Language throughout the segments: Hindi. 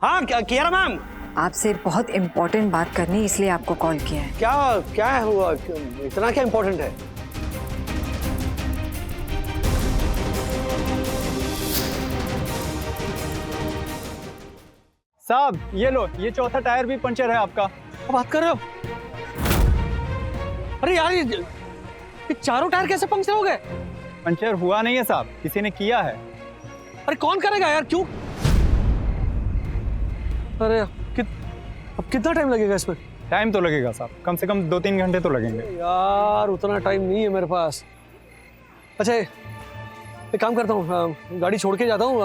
हाँ कियारा मैम। आपसे बहुत इम्पोर्टेंट बात करनी, इसलिए आपको कॉल किया है। क्या क्या हुआ, इतना क्या इम्पोर्टेंट है? साहब ये लो, ये चौथा टायर भी पंचर है आपका। क्या बात कर रहे हो? अरे यार ये चारों टायर कैसे पंक्चर हो गए? पंचर हुआ नहीं है साहब, किसी ने किया है। अरे कौन करेगा यार, क्यों? अरे अब कितना टाइम लगेगा इसमें? टाइम तो लगेगा साहब, कम से कम 2-3 घंटे तो लगेंगे। यार उतना टाइम नहीं है मेरे पास। अच्छा एक काम करता हूँ, गाड़ी छोड़ के जाता हूँ।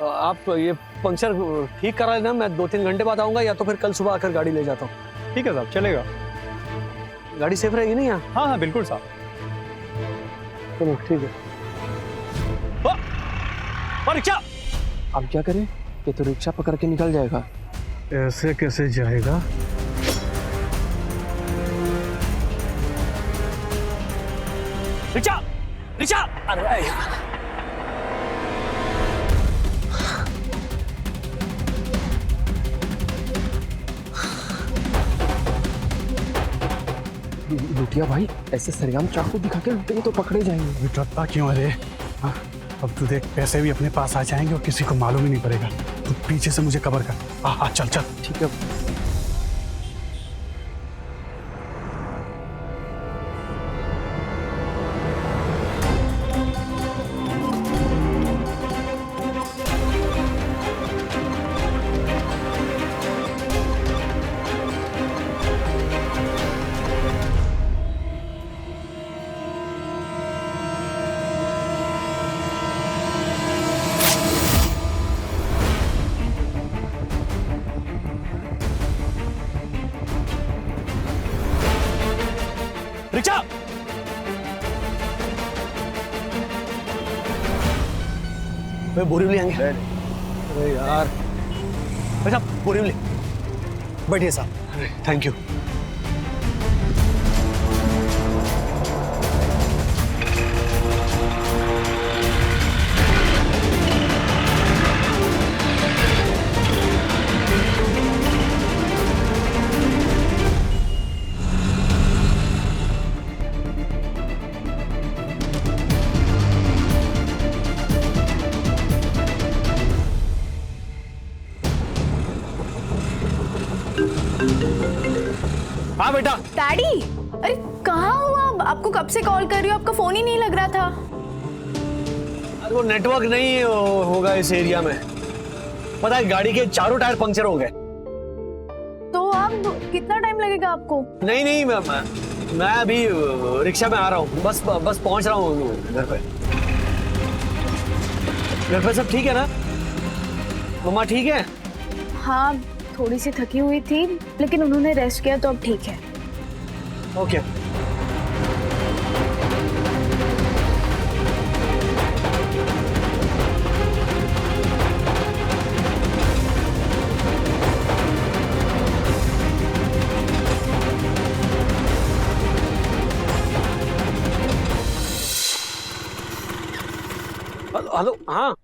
आप ये पंक्चर ठीक करा लेना, मैं 2-3 घंटे बाद आऊँगा, या तो फिर कल सुबह आकर गाड़ी ले जाता हूँ। ठीक है साहब, चलेगा। गाड़ी सेफ रहेगी नहीं यहाँ? हाँ हाँ बिल्कुल साहब। चलो ठीक है। रिक्शा! अब क्या करें? ये तो रिक्शा पकड़ के निकल जाएगा। ऐसे कैसे जाएगा? रिक्शा! रिक्शा! अरे लुटिया भाई, ऐसे सरेआम चाकू दिखा के लुटेंगे तो पकड़े जाएंगे। डरता क्यों? अरे हाँ, अब तू देख, पैसे भी अपने पास आ जाएंगे और किसी को मालूम ही नहीं पड़ेगा। तू पीछे से मुझे कवर कर। हाँ चल चल। ठीक है। रिक्शा! वे बोरीवली आएंगे। अरे यार, भाई साहब बोरीवली बैठिए साहब। Thank you. हाँ बेटा। डैडी, अरे कहाँ हो आप? आपको कब से कॉल कर रही हूँ, आपका फोन ही नहीं लग रहा था। अरे वो नेटवर्क नहीं होगा इस एरिया में। पता है गाड़ी के चारों टायर पंक्चर हो गए। तो आप कितना टाइम लगेगा आपको? नहीं मैं अभी रिक्शा में आ रहा हूँ, बस पहुंच रहा हूँ घर पे। घर पे सब ठीक है ना? मम्मा ठीक है? हाँ, थोड़ी सी थकी हुई थी, लेकिन उन्होंने रेस्ट किया तो अब ठीक है। ओके। हेलो, हाँ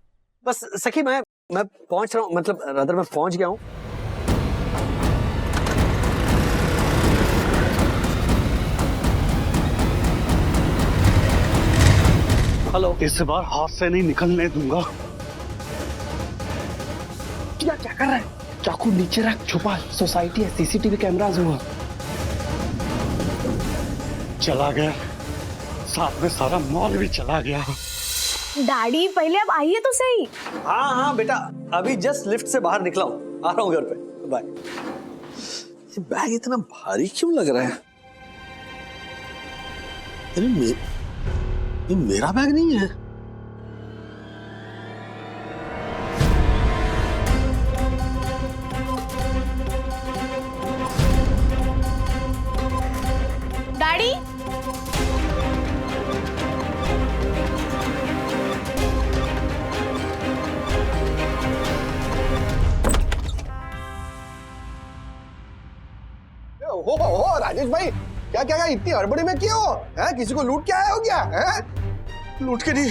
बस सखी मैं पहुंच रहा हूँ, मतलब रादर मैं पहुंच गया हूँ। हेलो। इस बार हाथ से नहीं निकलने दूंगा। क्या कर रहा है? चाकू नीचे रख, छुपा। सोसाइटी है, सीसीटीवी कैमरास हुआ। चला गया, साथ में सारा मॉल भी चला गया। डैडी पहले आप आइए तो सही। हाँ बेटा, अभी जस्ट लिफ्ट से बाहर निकला हूँ, आ रहा हूँ घर पे। बाय। ये बैग इतना भारी क्यों लग रहा है? अरे ये मेरा बैग नहीं है। डैडी, हो राजेश भाई, क्या इतनी हड़बड़ी में क्यों? हैं? किसी को लूट के आए हो क्या? हैं? लूट के नहीं,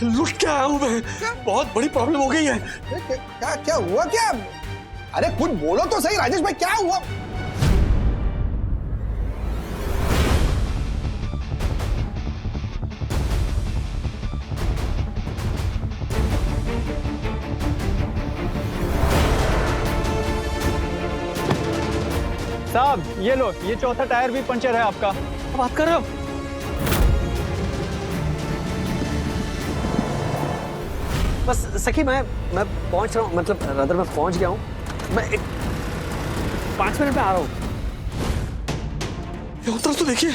लुट के आया हूँ मैं। बहुत बड़ी प्रॉब्लम हो गई है। क्या क्या हुआ क्या? अरे कुछ बोलो तो सही राजेश भाई, क्या हुआ? साहब ये लो, ये चौथा टायर भी पंचर है आपका। क्या बात कर रहे हो? बस सखी मैं पहुंच रहा हूँ, मतलब रदर मैं पहुंच गया हूँ। मैं 5 मिनट में आ रहा हूँ। ये उतर तो देखिए,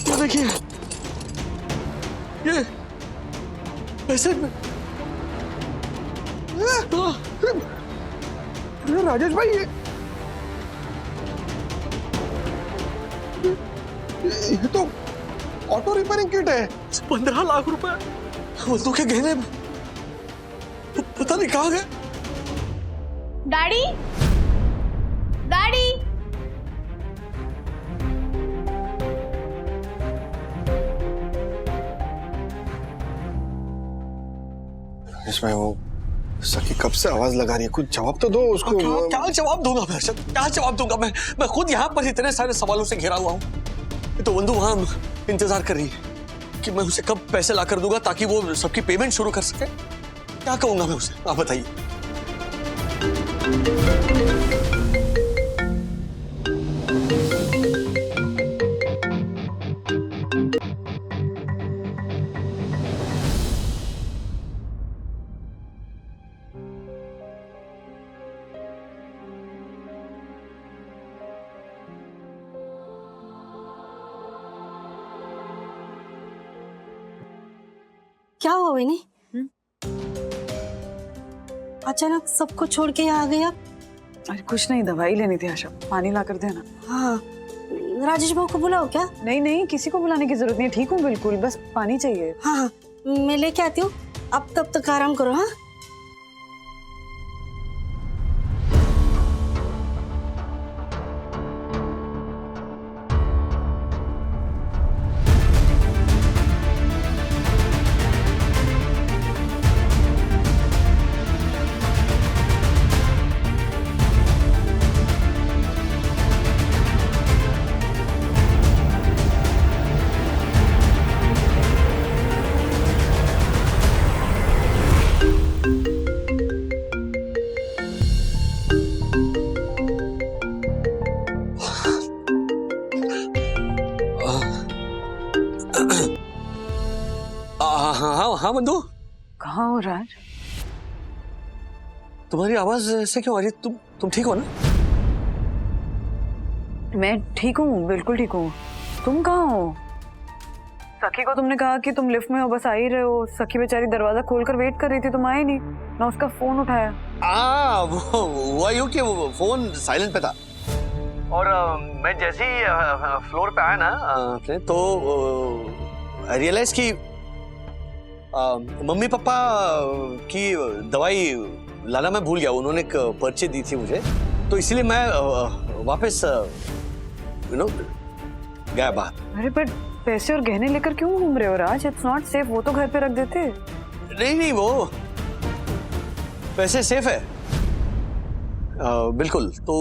ये देखिए, ये पैसे राजेश भाई ये तो ऑटो रिपेयरिंग किट है। 15 लाख रुपए वंदू के गहने पता नहीं कहाँ गए। डैडी, डैडी, इसमें वो सखी कब से आवाज लगा रही है, कुछ जवाब तो दो उसको। क्या जवाब दूंगा मैं अर्शद? क्या जवाब दूंगा मैं खुद यहाँ पर इतने सारे सवालों से घिरा हुआ हूँ। तो वंदू वहां इंतजार कर रही है कि मैं उसे कब पैसे ला कर दूंगा ताकि वो सबकी पेमेंट शुरू कर सके। क्या कहूंगा मैं उसे, आप बताइए। क्या हुआ वैनी? अचानक सबको छोड़ के यहाँ आ गए आप? अरे कुछ नहीं, दवाई लेनी थी आशा, पानी ला कर देना। हाँ, राजेश भाव को बुलाओ क्या? नहीं नहीं, किसी को बुलाने की जरूरत नहीं है, ठीक हूँ बिल्कुल, बस पानी चाहिए। हाँ हाँ, मैं लेके आती हूँ, अब तब तक आराम करो। हाँ हाँ बंधु, कहाँ हो राज? तुम्हारी आवाज ऐसे क्यों आ रही? तुम ठीक हो ना? मैं ठीक हूँ, बिल्कुल ठीक हूँ। तुम कहाँ हो? सखी को तुमने कहा कि तुम लिफ्ट में हो, बस आ ही रहे हो। सखी बेचारी दरवाजा खोलकर वेट कर रही थी, तुम आए नहीं ना, उसका फोन उठाया। वो हुआ यूं कि वो फोन साइलेंट पे था और मैं जैसे ही फ्लोर पे आया ना तो रियलाइज की मम्मी पापा की दवाई लाना मैं भूल गया। उन्होंने एक पर्ची दी थी मुझे, तो इसलिए मैं वापस गया बाहर। अरे पर पैसे और गहने लेकर क्यों घूम रहे हो राज? इट्स नॉट सेफ, वो तो घर पे रख देते। नहीं, वो पैसे सेफ है बिल्कुल, तो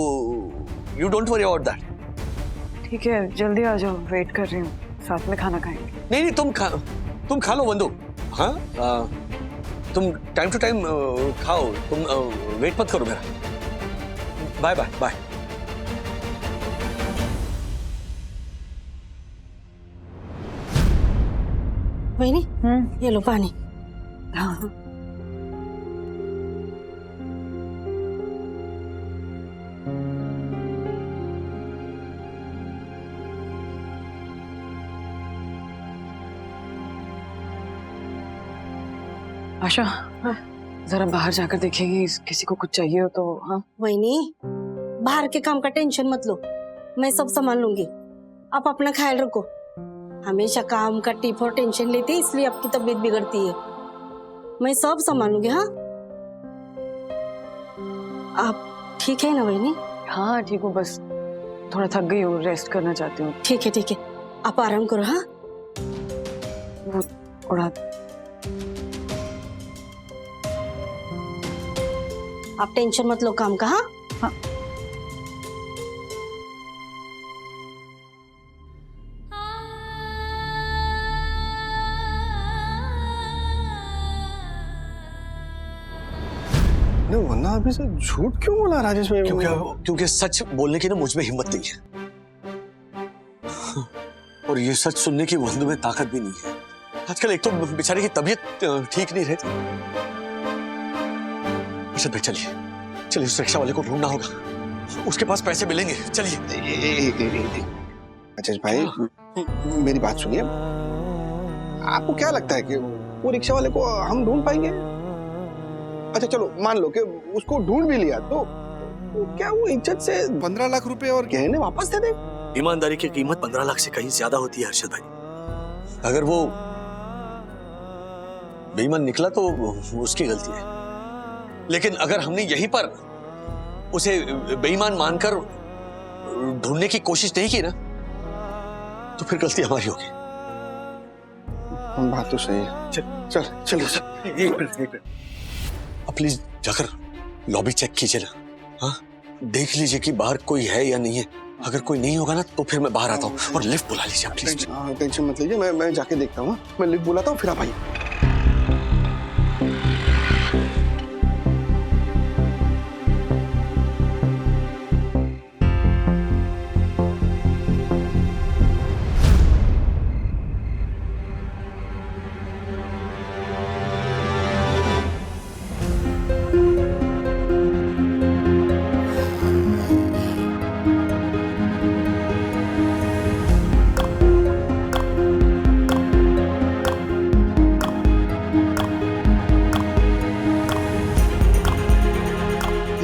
you don't worry about that. ठीक है, जल्दी आ जाओ, वेट कर रही हूँ, साथ में खाना खाएंगे। नहीं, तुम खा लो बंधु। हाँ, तुम टाइम टू टाइम खाओ, तुम वेट मत करो मेरा। Bye bye bye. वैनी, ये लो पानी। हाँ आशा, जरा बाहर जाकर देखेगी, किसी को कुछ चाहिए हो तो। हाँ वैनी, बाहर के काम का टेंशन मत लो, मैं सब संभाल लूंगी, आप अपना ख्याल रखो। हमेशा काम का टिप और टेंशन लेते हैं, इसलिए आपकी तबीयत बिगड़ती है। मैं सब संभालूंगी। हाँ, आप ठीक है ना वैनी? हाँ ठीक हूँ, बस थोड़ा थक गई हूँ, रेस्ट करना चाहती हूँ। ठीक है, आप आराम करो। हाँ, उड़ा। आप टेंशन मत लो काम का। हाँ हाँ। नहीं वरना अभी से झूठ क्यों बोला राजेश भाई? क्योंकि सच बोलने की ना मुझ में हिम्मत नहीं है, और ये सच सुनने की वंदु में ताकत भी नहीं है। आजकल एक तो बेचारे की तबीयत ठीक नहीं रहती। अर्षद भाई चलिए चलिए, उस रिक्शा वाले को ढूंढना होगा, उसके पास पैसे मिलेंगे। चलिए। राजेश भाई मेरी बात सुनिए, आपको क्या लगता है कि वो रिक्शा वाले को हम ढूंढ पाएंगे? अच्छा चलो मान लो कि उसको ढूंढ भी लिया तो क्या वो इज्जत से 15 लाख रुपए और गहने वापस दे दे? ईमानदारी की कीमत 15 लाख से कहीं ज्यादा होती है अर्षद भाई। अगर वो बेईमान निकला तो उसकी गलती है, लेकिन अगर हमने यहीं पर उसे बेईमान मानकर ढूंढने की कोशिश नहीं की ना, तो फिर गलती हमारी होगी। बात तो सही है। चलिए। एक मिनट अब प्लीज जाकर लॉबी चेक कीजिए ना। हाँ देख लीजिए कि बाहर कोई है या नहीं है। अगर कोई नहीं होगा ना तो फिर मैं बाहर आता हूँ, और लिफ्ट बुला लीजिए प्लीज। टेंशन मत लीजिए, मैं जाके देखता हूँ। मैं लिफ्ट बुलाता हूँ फिर आप आइए।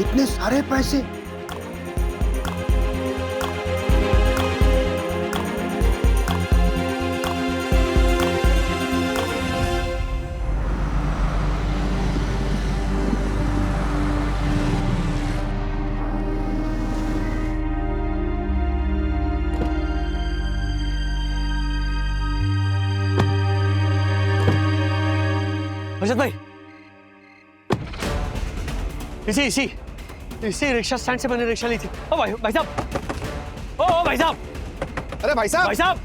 इतने सारे पैसे? अर्षद भाई इसी रिक्शा स्टैंड से मैंने रिक्शा ली थी। ओ भाई साहब, ओ भाई साहब, अरे भाई साहब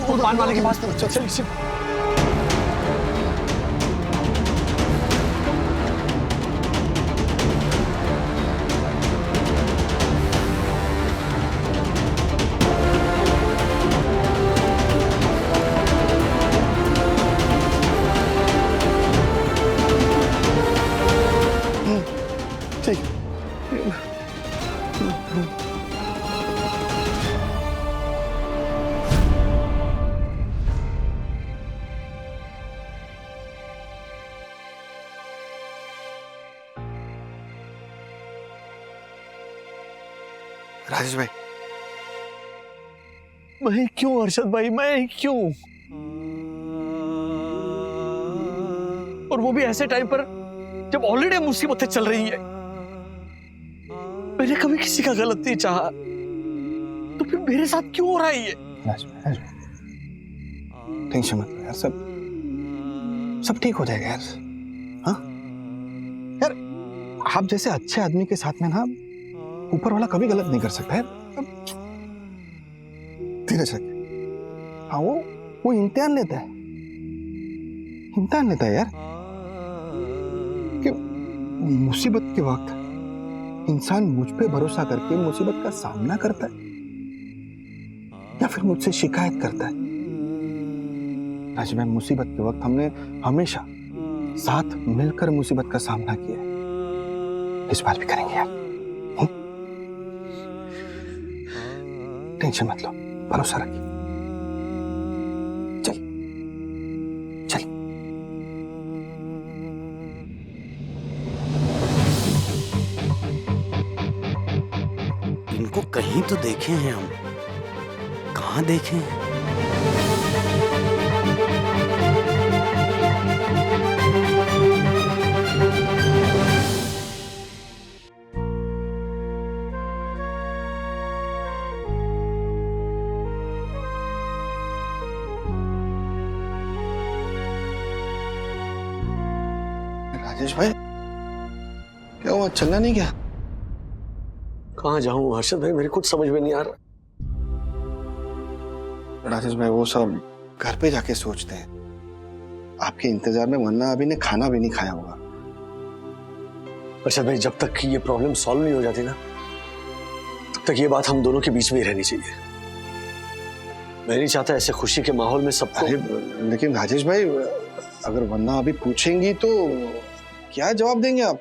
वो पान वाले के पास चल। राजेश भाई मैं क्यों अर्षद भाई, मैं क्यों? और वो भी ऐसे टाइम पर जब ऑलरेडी मुसीबतें चल रही है। मैंने कभी किसी का गलत नहीं चाहा, तो फिर मेरे साथ क्यों हो रहा है ये? टेंशन मत लो यार, सब ठीक हो जाएगा यार। हाँ यार, आप जैसे अच्छे आदमी के साथ में ना ऊपर वाला कभी गलत नहीं कर सकता है। धीरज रखिए। हाँ वो इम्तिहान लेता है यार, कि मुसीबत के वक्त इंसान मुझ पे भरोसा करके मुसीबत का सामना करता है या फिर मुझसे शिकायत करता है। राज भाई, मुसीबत के वक्त हमने हमेशा साथ मिलकर मुसीबत का सामना किया है, इस बार भी करेंगे यार। टेंशन मत लो, भरोसा रखिए। चल चल। इनको कहीं तो देखे हैं हम, कहाँ देखे हैं? राजेश भाई क्या हुआ, चलना नहीं क्या? कहाँ जाऊं हर्षद भाई, मेरे कुछ समझ में नहीं आ रहा। राजेश भाई वो सब घर पे जाके सोचते हैं, आपके इंतजार में, वरना अभी ने खाना भी नहीं खाया होगा। हर्षद भाई जब तक ये प्रॉब्लम सॉल्व नहीं हो जाती ना, तब तक ये बात हम दोनों के बीच में ही रहनी चाहिए। मैं नहीं चाहता ऐसे खुशी के माहौल में सबको। लेकिन राजेश भाई अगर वरना अभी पूछेंगी तो क्या जवाब देंगे आप?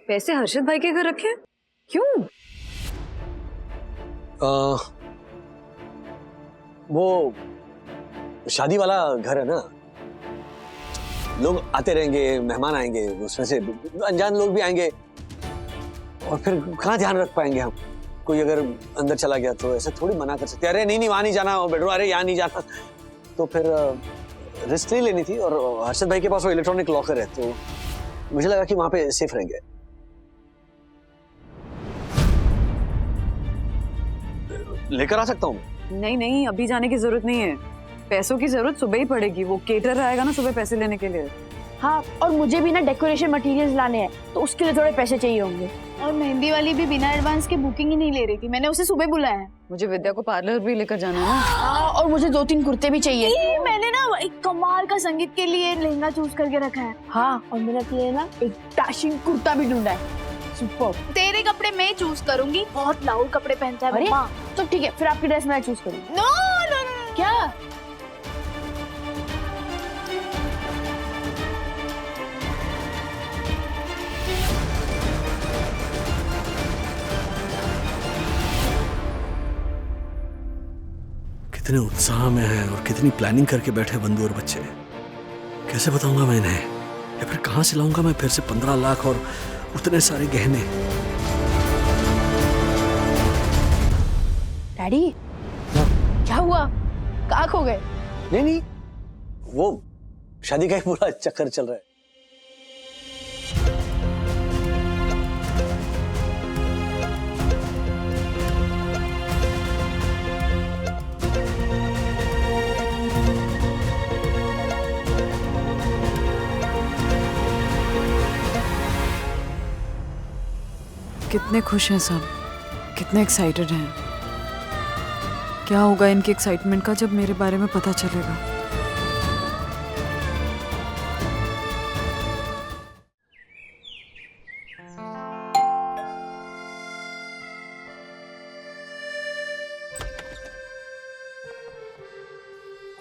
पैसे हर्षद भाई के घर रखे हैं? क्यों? वो शादी वाला घर है ना, लोग आते रहेंगे, मेहमान आएंगे, उसमें से अनजान लोग भी आएंगे, और फिर कहाँ ध्यान रख पाएंगे हम? कोई अगर अंदर चला गया तो ऐसे थोड़ी मना कर सकते, अरे नहीं वहां नहीं जाना बेडरूम, अरे यहाँ नहीं जाना। तो फिर रिस्क नहीं लेनी थी, और हर्षद भाई के पास वो इलेक्ट्रॉनिक लॉकर है, तो मुझे लगा कि वहां पे सेफ रहेंगे। लेकर आ सकता हूँ? नहीं, अभी जाने की जरूरत नहीं है। पैसों की जरूरत सुबह ही पड़ेगी, वो केटर आएगा ना सुबह पैसे लेने के लिए। हाँ, और मुझे भी ना डेकोरेशन मटेरियल्स लाने हैं, तो उसके लिए थोड़े पैसे चाहिए होंगे। और मेहंदी वाली भी बिना एडवांस के बुकिंग ही नहीं ले रही थी, मैंने उसे सुबह बुलाया है। मुझे विद्या को पार्लर भी लेकर जाना है ना। हाँ, और मुझे 2-3 कुर्ते भी चाहिए। मैंने ना एक कमाल का संगीत के लिए लहंगा चूज करके रखा है। हाँ, और मेरे लिए ना एक डैशिंग कुर्ता भी ढूंढा है। सुपर। तेरे कपड़े मैं चूज करूंगी, बहुत लाउड कपड़े पहनता है मम्मा। तो ठीक है, फिर आपकी ड्रेस मैं चूज करूंगी। नो, क्या? कितने उत्साह में है और कितनी प्लानिंग करके बैठे बंधु और बच्चे। कैसे बताऊंगा मैं इन्हें, या फिर कहां से लाऊंगा मैं फिर से 15 लाख और उतने सारे गहने? डैडी, क्या हुआ? कहाँ खो गए? नहीं, वो शादी का एक पूरा चक्कर चल रहा है। कितने खुश हैं सब, कितने एक्साइटेड हैं। क्या होगा इनकी एक्साइटमेंट का जब मेरे बारे में पता चलेगा?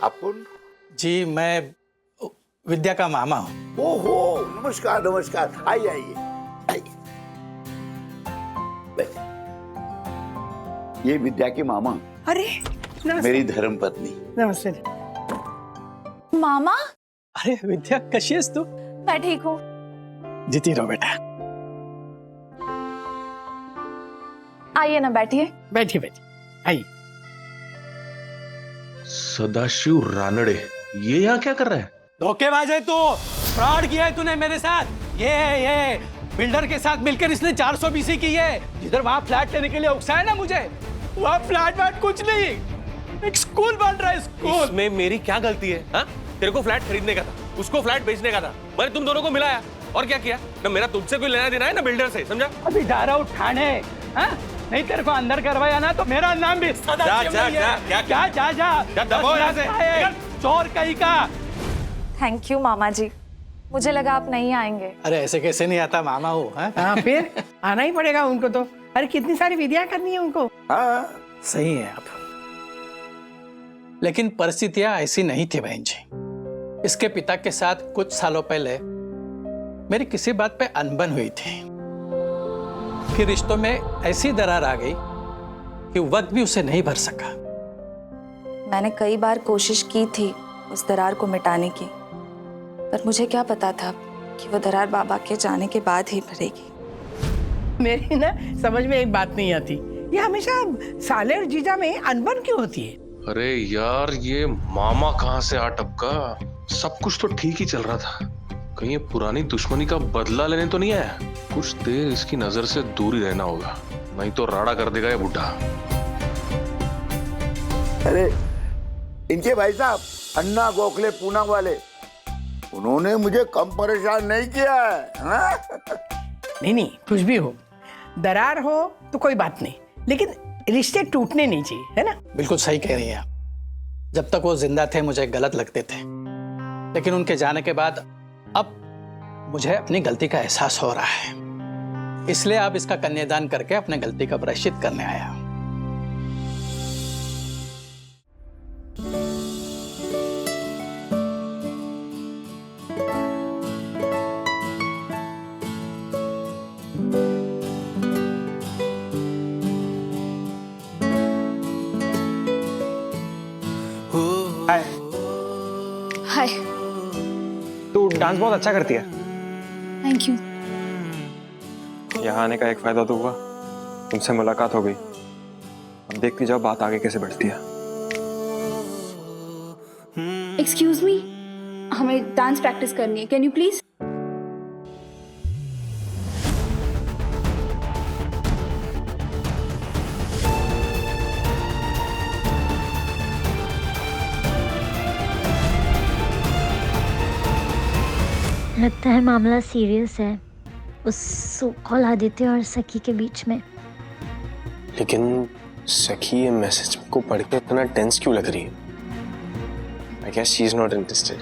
अपुन जी, मैं विद्या का मामा हूँ। ओहो, नमस्कार नमस्कार, आइए आइए। ये विद्या की मामा। अरे मेरी धर्म पत्नी। नमस्ते। मामा, अरे विद्या, कशी आहेस तू? मैं ठीक हूँ। जीती रहो बेटा। आइए ना, बैठिए। बैठिए आइए। सदाशिव रानड़े, ये यहाँ क्या कर रहा है? धोखेबाज है तू, फ्रॉड किया है तूने मेरे साथ। ये बिल्डर के साथ मिलकर इसने 420 की है। जिधर वहां फ्लैट लेने के लिए उकसाया ना मुझे, वहां फ्लैट वाट कुछ नहीं, एक स्कूल बन रहा है, स्कूल। इसमें मेरी क्या गलती है? हाँ, तेरे को फ्लैट खरीदने का था, उसको फ्लैट बेचने का था, मैंने तुम दोनों को मिलाया और क्या किया? ना मेरा तुझसे कोई लेना देना है ना बिल्डर से, समझा? अभी जा रहा हूँ ठाणे, नहीं तेरे को अंदर करवाया ना तो मेरा नाम भी चोर कहीं का। थैंक यू मामा जी, मुझे लगा आप नहीं आएंगे। अरे ऐसे कैसे नहीं आता, मामा हो। हाँ, फिर आना ही पड़ेगा उनको तो। अरे कितनी सारी विधियां करनी है उनको। हाँ, सही है आप, लेकिन परिस्थितियां ऐसी नहीं थी बहन जी। इसके पिता के साथ कुछ सालों पहले मेरी किसी बात पे अनबन हुई थी, फिर रिश्तों में ऐसी दरार आ गई कि वक्त भी उसे नहीं भर सका। मैंने कई बार कोशिश की थी उस दरार को मिटाने की, पर मुझे क्या पता था कि वो दरार बाबा के जाने के बाद ही भरेगी। मेरी ना समझ में एक बात नहीं आती, ये हमेशा साले और जीजा में अनबन क्यों होती है? अरे यार, ये मामा कहाँ से आ टपका? सब कुछ तो ठीक ही चल रहा था, कहीं ये पुरानी दुश्मनी का बदला लेने तो नहीं आया? कुछ देर इसकी नजर से दूर ही रहना होगा, नहीं तो राड़ा कर देगा ये बुढ़ा। अरे इनके भाई साहब अन्ना गोखले पूना वाले, उन्होंने मुझे कम परेशान नहीं किया है, हाँ? नहीं कुछ भी हो, दरार हो तो कोई बात नहीं, लेकिन रिश्ते टूटने नहीं चाहिए, है ना? बिल्कुल सही कह रही हैं आप। जब तक वो जिंदा थे मुझे गलत लगते थे, लेकिन उनके जाने के बाद अब मुझे अपनी गलती का एहसास हो रहा है, इसलिए अब इसका कन्यादान करके अपने गलती का प्रायश्चित करने आया। हाय। तू डांस बहुत अच्छा करती है। Thank you. यहाँ आने का एक फायदा तो हुआ, तुमसे मुलाकात हो गई। अब देखती जाओ बात आगे कैसे बढ़ती है। एक्सक्यूज मी, हमें डांस प्रैक्टिस करनी है, कैन यू प्लीज? लगता है मामला सीरियस है उस सो-कॉल्ड आदित्य और सखी के बीच में। लेकिन सखी ये मैसेज को पढ़ के इतना टेंस क्यों लग रही है? I guess she is not interested.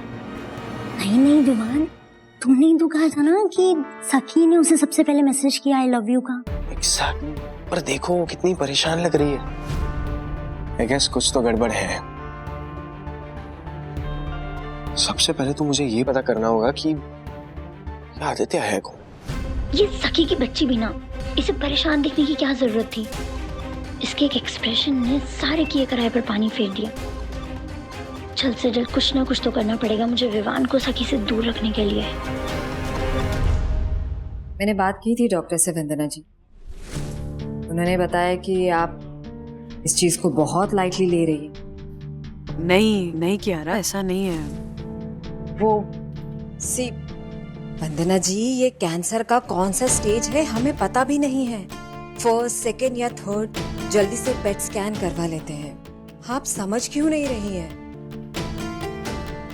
नहीं विवान, तुमने ही तो कहा था ना कि सखी ने उसे सबसे पहले मैसेज किया आई लव यू का। Exactly. पर देखो वो कितनी परेशान लग रही है। I guess कुछ तो गड़बड़ है। सबसे पहले तो मुझे ये पता करना होगा कि आदित्य है कौन। ये सखी की बच्ची भी ना, इसे परेशान दिखने की क्या जरूरत थी? इसके एक एक्सप्रेशन ने सारे किए कराए पर पानी फेर दिया। जल्द से जल्द कुछ ना कुछ तो करना पड़ेगा मुझे विवान को सखी से दूर रखने के लिए। मैंने बात की थी डॉक्टर से वंदना जी, उन्होंने बताया कि आप इस चीज को बहुत लाइटली ले रही है। नहीं कियारा, ऐसा नहीं है। वो सी वंदना जी, ये कैंसर का कौन सा स्टेज है हमें पता भी नहीं है। फर्स्ट, सेकेंड या थर्ड, जल्दी से पेट स्कैन करवा लेते हैं। आप समझ क्यों नहीं रही हैं?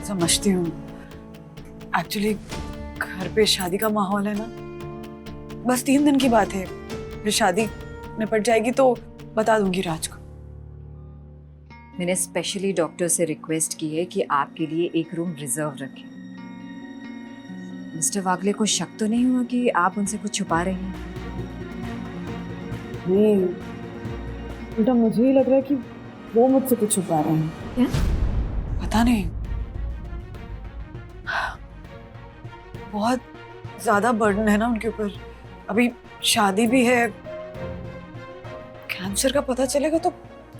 समझती हूँ, एक्चुअली घर पे शादी का माहौल है ना, बस 3 दिन की बात है, फिर शादी निपट जाएगी तो बता दूंगी राज को। मैंने स्पेशली डॉक्टर से रिक्वेस्ट की है कि आपके लिए एक रूम रिजर्व रखें। मिस्टर वागले को शक तो नहीं हुआ कि आप उनसे कुछ छुपा रही हैं? नहीं, उल्टा मुझे ही लग रहा है कि वो मुझसे कुछ छुपा रहे हैं। क्या? पता नहीं, बहुत ज्यादा बर्डन है ना उनके ऊपर, अभी शादी भी है, कैंसर का पता चलेगा तो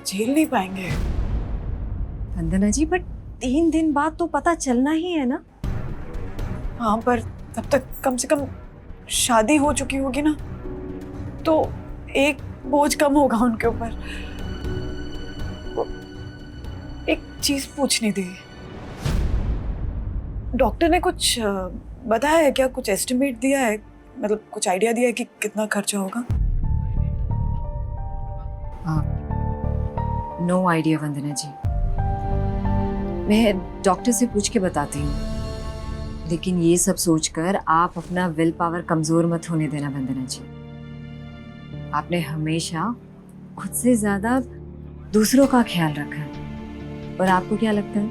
झेल नहीं पाएंगे। वंदना जी, बट 3 दिन बाद तो पता चलना ही है ना। हाँ, पर तब तक कम से कम शादी हो चुकी होगी ना, तो एक बोझ कम होगा उनके ऊपर। एक चीज पूछनी थी, डॉक्टर ने कुछ बताया है क्या? कुछ एस्टिमेट दिया है, मतलब कुछ आइडिया दिया है कि कितना खर्चा होगा? नो आइडिया वंदना जी, मैं डॉक्टर से पूछ के बताती हूँ, लेकिन ये सब सोचकर आप अपना विल पावर कमजोर मत होने देना वंदना जी। आपने हमेशा खुद से ज्यादा दूसरों का ख्याल रखा है, और आपको क्या लगता है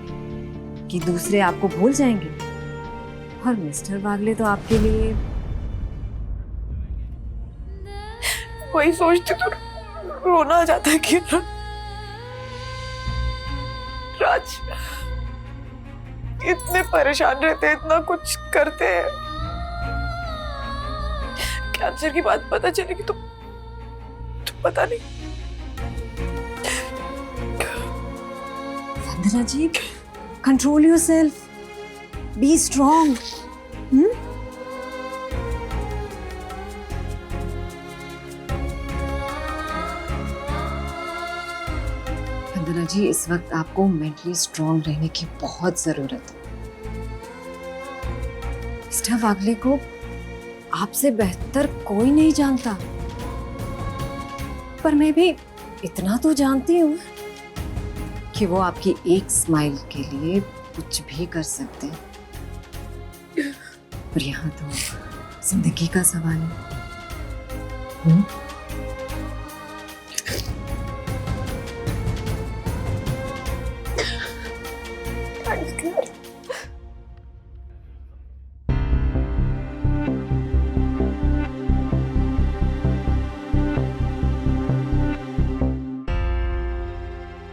कि दूसरे आपको भूल जाएंगे? और मिस्टर वागले तो आपके लिए वही सोचती तो रोना आ जाता है कि राज इतने परेशान रहते हैं, इतना कुछ करते हैं, कैंसर की बात पता चलेगी तो पता नहीं। वंदना जी, कंट्रोल योरसेल्फ, बी स्ट्रॉन्ग। वंदना जी, इस वक्त आपको मेंटली स्ट्रॉन्ग रहने की बहुत जरूरत है। मिस्टर वागले को आपसे बेहतर कोई नहीं जानता, पर मैं भी इतना तो जानती हूँ कि वो आपकी एक स्माइल के लिए कुछ भी कर सकते हैं, पर यहाँ तो जिंदगी का सवाल है।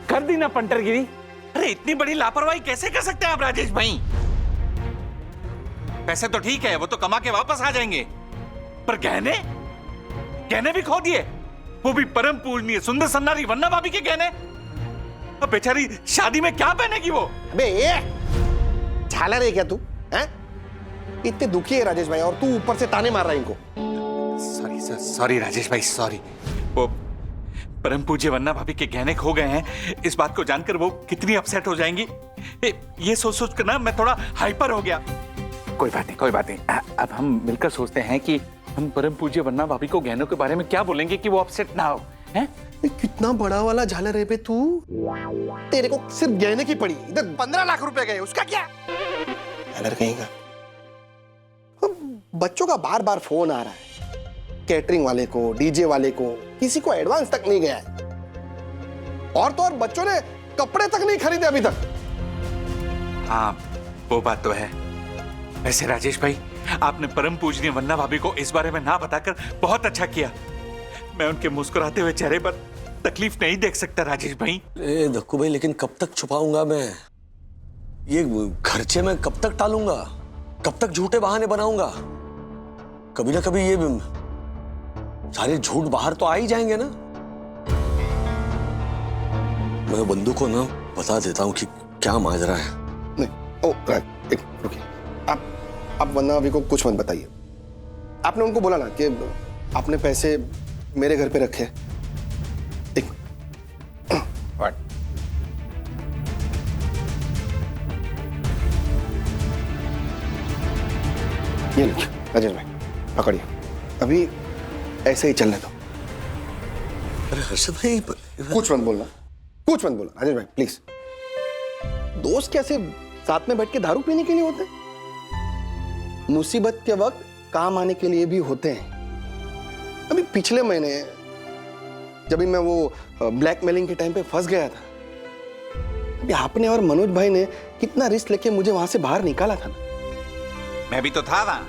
कर दी ना पंटरगिरी। अरे इतनी बड़ी लापरवाही कैसे कर सकते हैं आप राजेश भाई? पैसे तो ठीक है, वो तो कमा के वापस आ जाएंगे, पर गहने गहने भी खो दिए, वो भी परम पूजनीय सुंदर सन्नारी वन्ना भाभी के गहने। अब बेचारी शादी में क्या पहनेगी वो? अबे ये झाला रे क्या तू हैं? इतने दुखी है राजेश भाई और तू ऊपर से ताने मार रहा है इनको। सॉरी राजेश भाई, सॉरी। वो परम पूज्य वन्ना भाभी के गहने खो गए हैं, इस बात को जानकर वो कितनी अपसेट हो जाएंगी, ये सोच सोच कर ना मैं थोड़ा हाइपर हो गया। कोई बात नहीं, कोई बात नहीं। अब हम मिलकर सोचते हैं कि हम परम पूज्य वन्ना भाभी को गहनों के बारे में क्या बोलेंगे कि वो अपसेट ना हो। हैं? कितना बड़ा वाला झालर है बे तू, तेरे को सिर्फ गहने की पड़ी, इधर 15 लाख रुपए गए, उसका क्या? झालर कहेगा। बच्चों का बार बार फोन आ रहा है, कैटरिंग वाले को, डीजे वाले को, किसी को एडवांस तक नहीं गया है, और तो और बच्चों ने कपड़े तक नहीं खरीदे अभी तक। हाँ वो बात तो है। वैसे राजेश भाई, आपने परम पूजनीय वन्ना भाभी को इस बारे में ना बताकर बहुत अच्छा किया। मैं उनके मुस्कुराते हुए चेहरे पर तकलीफ नहीं देख सकता राजेश भाई। ए धक्कू भाई, लेकिन कब तक छुपाऊंगा मैं ये खर्चे? में कब तक टालूंगा? कब तक झूठे बहाने बनाऊंगा? कभी ना कभी ये सारे झूठ बाहर तो आ ही जाएंगे ना। मैं बंधु को ना बता देता हूँ कि क्या माजरा है। नहीं, एक रुकिए, आप वन्ना अभी को कुछ मत बताइए। आपने उनको बोला ना कि आपने पैसे मेरे घर पे रखे। एक ये लीजिए राजेश भाई, पकड़िए, अभी ऐसे ही चलने दो। अरे हर्षद भाई, कुछ मत बोलना, कुछ मत बोलना राजेश भाई प्लीज। दोस्त कैसे साथ में बैठ के दारू पीने के लिए होते हैं? मुसीबत के वक्त काम आने के लिए भी होते हैं। अभी पिछले महीने जब मैं वो ब्लैकमेलिंग के टाइम पे फंस गया था, अभी आपने और मनोज भाई ने कितना रिस्क लेके मुझे वहां से बाहर निकाला था ना। मैं भी तो था वहां।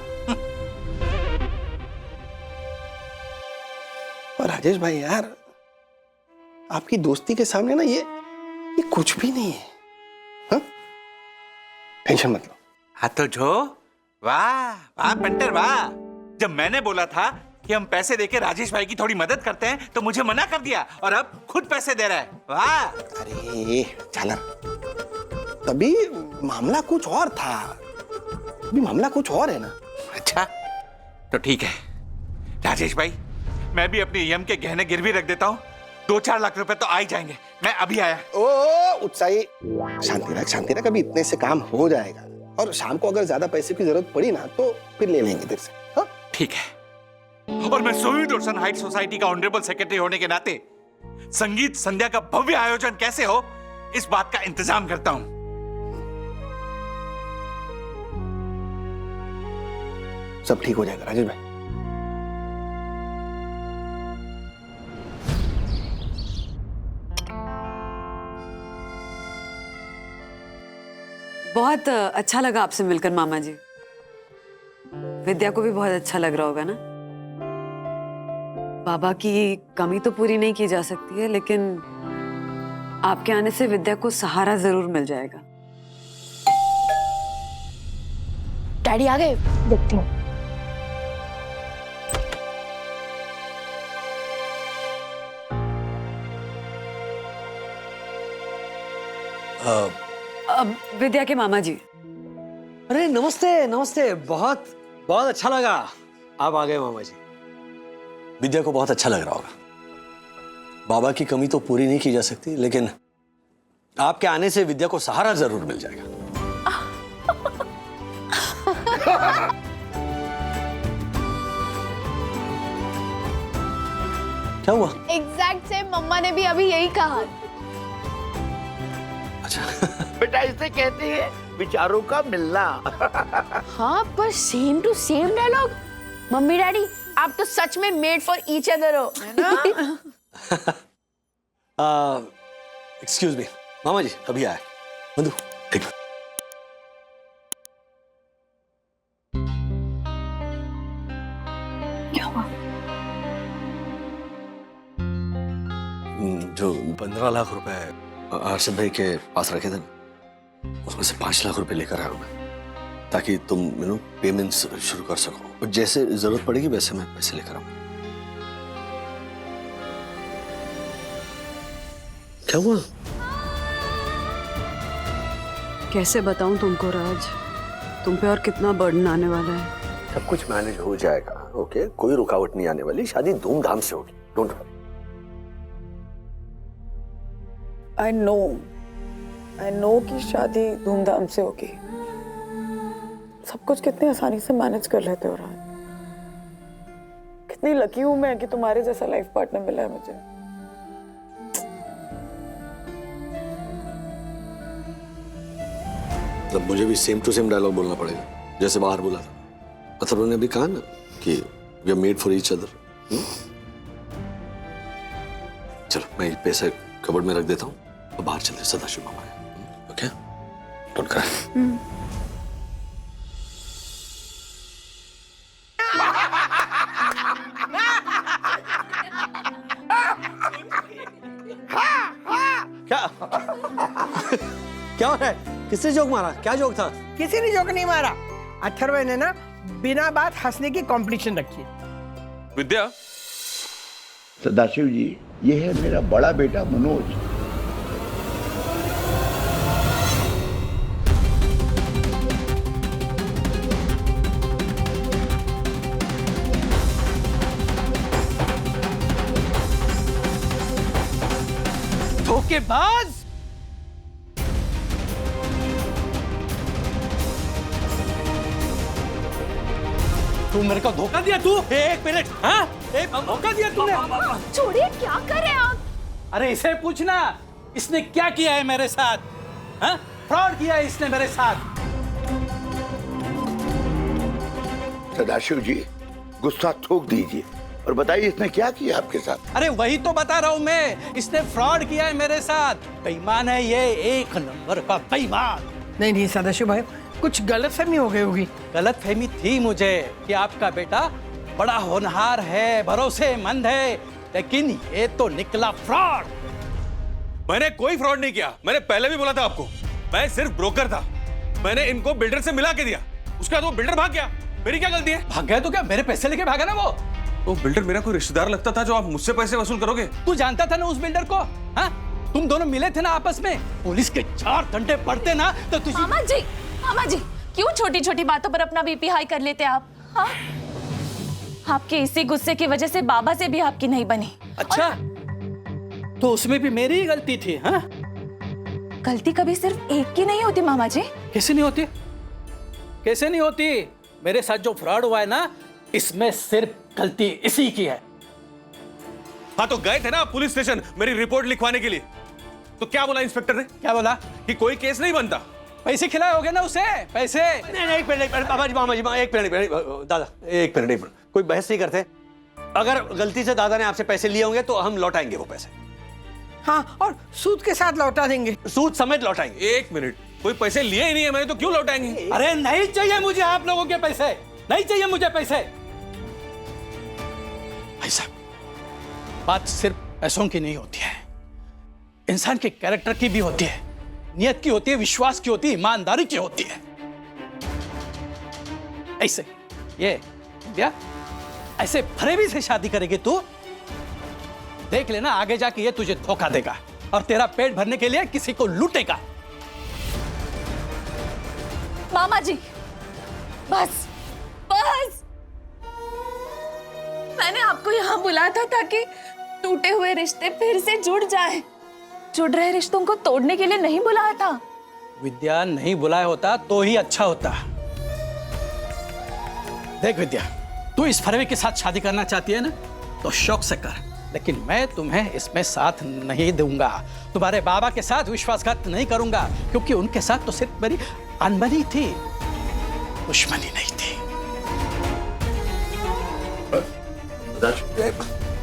और राजेश भाई यार, आपकी दोस्ती के सामने ना ये कुछ भी नहीं है। हाँ? टेंशन मत लो। हाँ तो जो वाह वाह पंटर वाह, जब मैंने बोला था कि हम पैसे देके राजेश भाई की थोड़ी मदद करते हैं तो मुझे मना कर दिया, और अब खुद पैसे दे रहा है। वाह। अरे झालर, तभी मामला कुछ और था, अभी मामला कुछ और है ना। अच्छा तो ठीक है राजेश भाई, मैं भी अपने ईएम के गहने गिरवी रख देता हूँ, 2-4 लाख रुपए तो आ ही जाएंगे। मैं अभी आया। ओ उत्साही, शांति रख, अभी इतने से काम हो जाएगा, और शाम को अगर ज्यादा पैसे की जरूरत पड़ी ना तो फिर ले लेंगे तेरे से। हाँ? ठीक है। और मैं सोहित रोशन हाइट सोसाइटी का ऑनरेबल सेक्रेटरी होने के नाते संगीत संध्या का भव्य आयोजन कैसे हो, इस बात का इंतजाम करता हूं। सब ठीक हो जाएगा राजेश भाई। बहुत अच्छा लगा आपसे मिलकर मामा जी। विद्या को भी बहुत अच्छा लग रहा होगा ना। बाबा की कमी तो पूरी नहीं की जा सकती है, लेकिन आपके आने से विद्या को सहारा जरूर मिल जाएगा। डैडी आ गए, देखती हूँ। विद्या के मामा जी। अरे नमस्ते नमस्ते, बहुत बहुत अच्छा लगा आप आ गए मामा जी। विद्या को बहुत अच्छा लग रहा होगा। बाबा की कमी तो पूरी नहीं की जा सकती, लेकिन आपके आने से विद्या को सहारा जरूर मिल जाएगा। क्या हुआ? एग्जैक्ट सेम मम्मा ने भी अभी यही कहा। बेटा इसे कहते हैं विचारों का मिलना। हाँ, पर same to same dialogue. Mummy daddy, आप तो सच में मेड फॉर ईच अदर हो, है ना? एक्सक्यूज मी, मामा जी अभी आए। बंधु एक मिनट। क्या हुआ? जो 15 लाख रुपए अर्शद भाई के पास रखे थे ना, उसमें से 5 लाख रुपए लेकर आया हूं मैं, ताकि तुम पेमेंट्स शुरू कर सको, और जैसे जरूरत पड़ेगी वैसे मैं पैसे लेकर आऊंगा। क्या हुआ? कैसे बताऊं तुमको राज, तुम पे और कितना बर्डन आने वाला है। सब कुछ मैनेज हो जाएगा, ओके? कोई रुकावट नहीं आने वाली, शादी धूमधाम से होगी, डोंट वरी। आई नो कि शादी धूमधाम से होगी। सब कुछ कितनी आसानी से मैनेज कर लेते हो राज। कितनी लकी हूं मैं कि तुम्हारे जैसा लाइफ पार्टनर मिला है मुझे। मतलब मुझे भी सेम टू सेम डायलॉग बोलना पड़ेगा जैसे बाहर बोला था। मतलब उन्होंने भी कहा ना कि we are made for each other. चलो मैं ये पैसे कबर्ड में रख देता हूँ और बाहर चलते सदाशिव मामा है, ओके? Don't cry. क्या क्या हो रहा है? किसने जोक मारा? क्या जोक था? किसी ने जोक नहीं मारा। अथर्व ने ना बिना बात हंसने की कंपटीशन रखी है। विद्या, सदाशिव जी, ये है मेरा बड़ा बेटा मनोज। धोखेबाज! तू मेरे को धोखा दिया तू? एक मिनट, हाँ? एक धोखा दिया तूने? छोड़िए, क्या कर रहे हैं आप? अरे इसे पूछना, इसने क्या किया है मेरे साथ? हाँ? फ्रॉड किया है इसने मेरे साथ। सदाशिव जी, गुस्सा थूक दीजिए और बताइए इसने क्या किया आपके साथ? अरे वही तो बता रहा हूं मैं, इसने फ्रॉड किया है मेरे साथ। बेईमान है ये, एक नंबर का बेईमान। नहीं सदाशिव भाई, कुछ गलतफहमी हो गई होगी। गलतफहमी थी मुझे कि आपका बेटा बड़ा होनहार है, भरोसेमंद है, लेकिन ये तो निकला फ्रॉड। मैंने कोई फ्रॉड नहीं किया। मैंने पहले भी बोला था आपको, मैं सिर्फ ब्रोकर था। मैंने इनको बिल्डर से मिला के दिया, उसके बाद वो बिल्डर भाग गया। मेरी क्या गलती है? भाग गया तो क्या, मेरे पैसे लेके भागा ना वो। वो बिल्डर मेरा कोई रिश्तेदार लगता था जो आप मुझसे पैसे वसूल करोगे। तू जानता था ना उस बिल्डर को? हाँ? तुम दोनों मिले थे ना आपस में, पुलिस के 4 घंटे पड़ते ना तो तुझे। मामा जी, क्यों छोटी छोटी बातों पर अपना बीपी हाई कर लेते आप? हाँ? आपके इसी गुस्से की वजह से बाबा से भी आपकी नहीं बनी। अच्छा, तो उसमें भी मेरी ही गलती थी? हाँ? गलती कभी सिर्फ एक की नहीं होती मामा जी। कैसे नहीं होती? कैसे नहीं होती? मेरे साथ जो फ्रॉड हुआ है ना, इसमें सिर्फ गलती इसी की है। हाँ तो गए थे ना पुलिस स्टेशन मेरी रिपोर्ट लिखवाने के लिए, तो क्या बोला इंस्पेक्टर ने? क्या बोला? कि कोई केस नहीं बनता। पैसे खिलाए होगे ना उसे, पैसे। नहीं, एक मिनट बाबा जी, मामा जी, एक मिनट दादा, एक मिनट कोई बहस नहीं करते। अगर गलती से दादा ने आपसे पैसे लिए होंगे तो हम लौटाएंगे वो पैसे। हाँ, और सूद के साथ लौटा देंगे। सूद समेत लौटाएंगे। एक मिनट, कोई पैसे लिए ही नहीं है मैंने, तो क्यों लौटाएंगे? अरे नहीं चाहिए मुझे आप लोगों के पैसे, नहीं चाहिए मुझे पैसे। भाई साहब, बात सिर्फ पैसों की नहीं होती है, इंसान के कैरेक्टर की भी होती है, नियत की होती है, विश्वास की होती है, ईमानदारी की होती है। ऐसे ये क्या ऐसे फरेबी से शादी करेगी तू? देख लेना आगे जाके ये तुझे धोखा देगा और तेरा पेट भरने के लिए किसी को लूटेगा। मामा जी, बस बस, मैंने आपको यहाँ बुलाया था ताकि टूटे हुए रिश्ते फिर से जुड़ जाएं। जुड़ रहे रिश्तों को तोड़ने के लिए नहीं बुलाया था। विद्या, नहीं बुलाया होता तो ही अच्छा होता। देख विद्या, तू इस फरवे के साथ शादी करना चाहती है ना, तो शौक से कर, लेकिन मैं तुम्हें इसमें साथ नहीं दूंगा। तुम्हारे बाबा के साथ विश्वासघात नहीं करूंगा, क्योंकि उनके साथ तो सिर्फ मेरी अनबनी थी, दुश्मनी नहीं थी।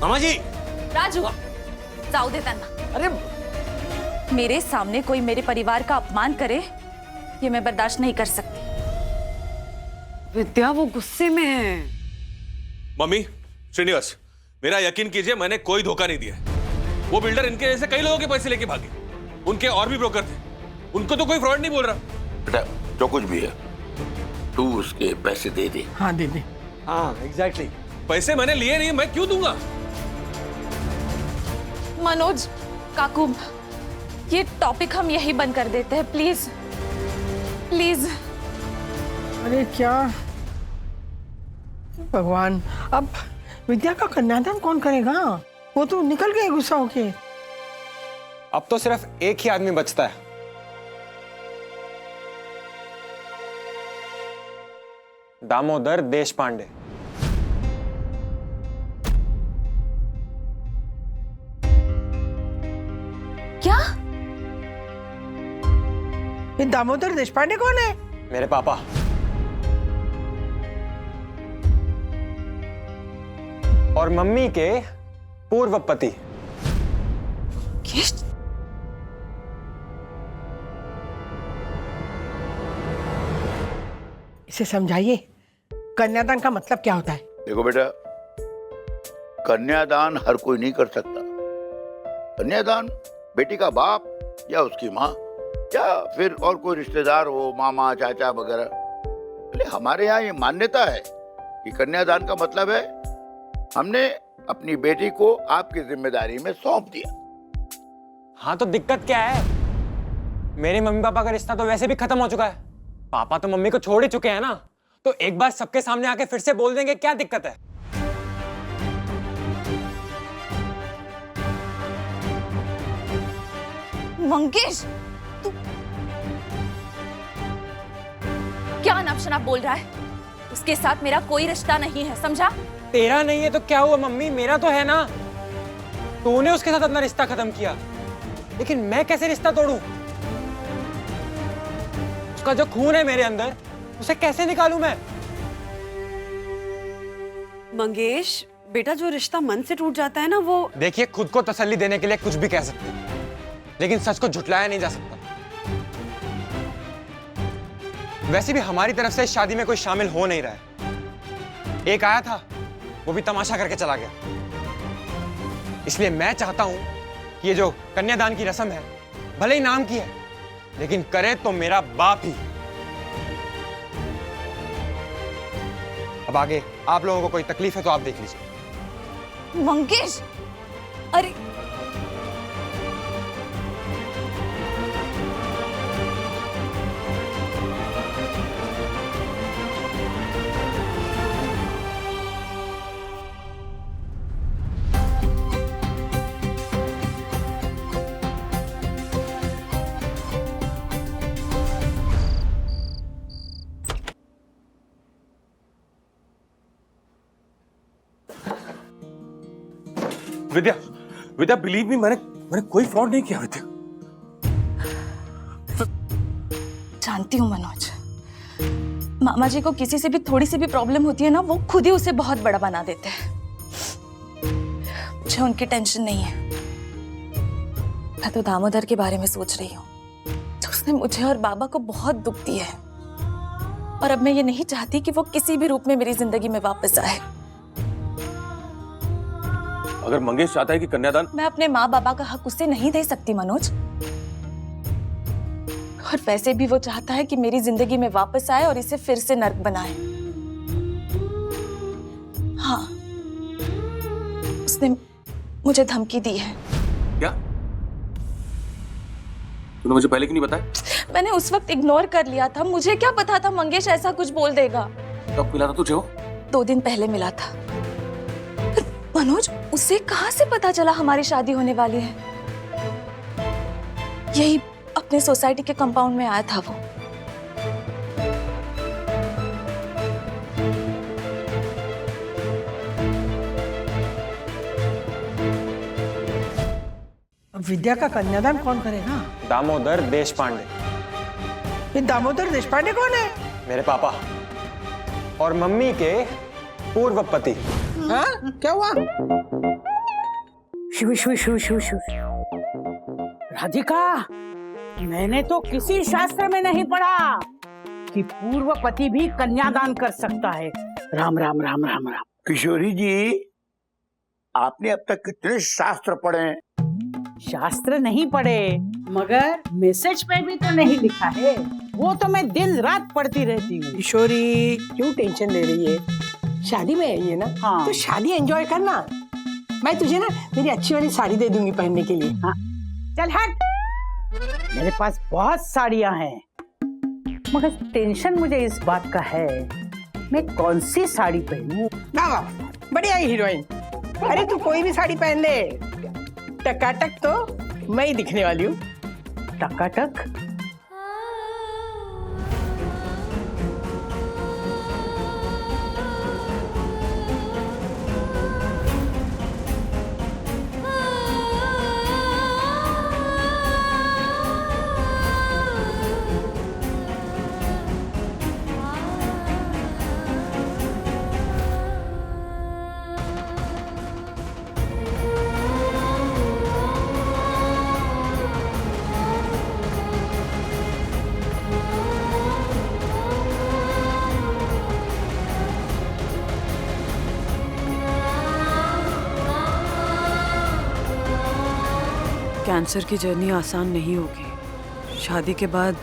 मामा जी। राजू, जाऊ दे त्यांना। अरे मेरे सामने कोई मेरे परिवार का अपमान करे, ये मैं बर्दाश्त नहीं कर सकती। विद्या वो गुस्से में है। मम्मी, श्रीनिवास, मेरा यकीन कीजिए, मैंने कोई धोखा नहीं दिया। वो बिल्डर इनके जैसे कई लोगों के पैसे लेके भागे। उनके और भी ब्रोकर थे, उनको तो कोई फ्रॉड नहीं बोल रहा। बेटा जो कुछ भी है तू उसके पैसे दे दे। हाँ दे दे। हाँ एग्जैक्टली, पैसे मैंने लिए नहीं, मैं क्यों दूंगा? मनोज काकू, ये टॉपिक हम यही बंद कर देते हैं, प्लीज प्लीज। अरे क्या भगवान, अब विद्या का कन्यादान कौन करेगा? वो तो निकल गए गुस्सा होके। अब तो सिर्फ एक ही आदमी बचता है, दामोदर देशपांडे। क्या? ये दामोदर देशपांडे कौन है? मेरे पापा। और मम्मी के पूर्व पति। इसे समझाइए, कन्यादान का मतलब क्या होता है? देखो बेटा, कन्यादान हर कोई नहीं कर सकता। कन्यादान बेटी का बाप या उसकी माँ या फिर और कोई रिश्तेदार हो, मामा चाचा वगैरह। हमारे यहाँ ये मान्यता है कि कन्यादान का मतलब है हमने अपनी बेटी को आपकी जिम्मेदारी में सौंप दिया। हाँ तो दिक्कत क्या है? मेरे मम्मी पापा का रिश्ता तो वैसे भी खत्म हो चुका है। पापा तो मम्मी को छोड़ ही चुके हैं ना, तो एक बार सबके सामने आके फिर से बोल देंगे, क्या दिक्कत है? मंगेश, तू क्या अनाप-शनाप बोल रहा है? उसके साथ मेरा कोई रिश्ता नहीं है, समझा? तेरा नहीं है तो क्या हुआ मम्मी, मेरा तो है ना। तूने उसके साथ अपना रिश्ता खत्म किया, लेकिन मैं कैसे रिश्ता तोड़ूं? उसका जो खून है मेरे अंदर, उसे कैसे निकालूं मैं? मंगेश बेटा, जो रिश्ता मन से टूट जाता है ना, वो देखिए, खुद को तसल्ली देने के लिए कुछ भी कह सकते हैं, लेकिन सच को झुठलाया नहीं जा सकता। वैसे भी हमारी तरफ से इस शादी में कोई शामिल हो नहीं रहा है। एक आया था, वो भी तमाशा करके चला गया। इसलिए मैं चाहता हूं कि ये जो कन्यादान की रस्म है, भले ही नाम की है, लेकिन करे तो मेरा बाप ही। अब आगे आप लोगों को कोई तकलीफ है तो आप देख लीजिए। मंगेश, अरे विद्या, विद्या बिलीव मी, मैंने कोई फ्रॉड नहीं किया विद्या। जानती हूँ मनोज, मामा जी को किसी से भी थोड़ी सी भी प्रॉब्लम होती है ना, वो खुद ही उसे बहुत बड़ा बना देते हैं। मुझे उनकी टेंशन नहीं है। मैं तो दामोदर के बारे में सोच रही हूँ, तो उसने मुझे और बाबा को बहुत दुख दिया है, और अब मैं ये नहीं चाहती कि वो किसी भी रूप में मेरी जिंदगी में वापस आए। अगर मंगेश चाहता है कि कन्यादान, मैं अपने माँ बाबा का हक उसे नहीं दे सकती मनोज, और वैसे भी वो चाहता है कि मेरी जिंदगी में वापस आए और इसे फिर से नर्क बनाए। हाँ, उसने मुझे धमकी दी है। क्या? तूने मुझे पहले क्यों नहीं बताया? मैंने उस वक्त इग्नोर कर लिया था। मुझे क्या पता था मंगेश ऐसा कुछ बोल देगा। कब मिला था तुझे वो? 2 दिन पहले मिला था। मनोज, उसे कहाँ से पता चला हमारी शादी होने वाली है? यही अपने सोसाइटी के कंपाउंड में आया था वो। विद्या का कन्यादान कौन करेगा? दामोदर देशपांडे। ये दामोदर देशपांडे कौन है? मेरे पापा और मम्मी के पूर्व पति। हाँ? क्या हुआ? शिव शिव शिव शिव शिव। राधिका, मैंने तो किसी शास्त्र में नहीं पढ़ा कि पूर्व पति भी कन्यादान कर सकता है। राम राम राम राम राम। किशोरी जी, आपने अब तक कितने शास्त्र पढ़े? शास्त्र नहीं पढ़े, मगर मैसेज पे भी तो नहीं लिखा है। वो तो मैं दिन रात पढ़ती रहती हूँ। किशोरी, क्यों टेंशन ले रही है? शादी में आई है ना? हाँ। तो शादी एंजॉय करना। मैं तुझे ना मेरी अच्छी वाली साड़ी दे दूंगी पहनने के लिए। हाँ। चल हट, मेरे पास बहुत साड़ियाँ हैं, मगर टेंशन मुझे इस बात का है मैं कौन सी साड़ी पहनूं। वाह, बढ़िया हीरोइन। अरे तू कोई भी साड़ी पहन ले, टकाटक तो मैं ही दिखने वाली हूँ। टकाटक? कैंसर की जर्नी आसान नहीं होगी। शादी के बाद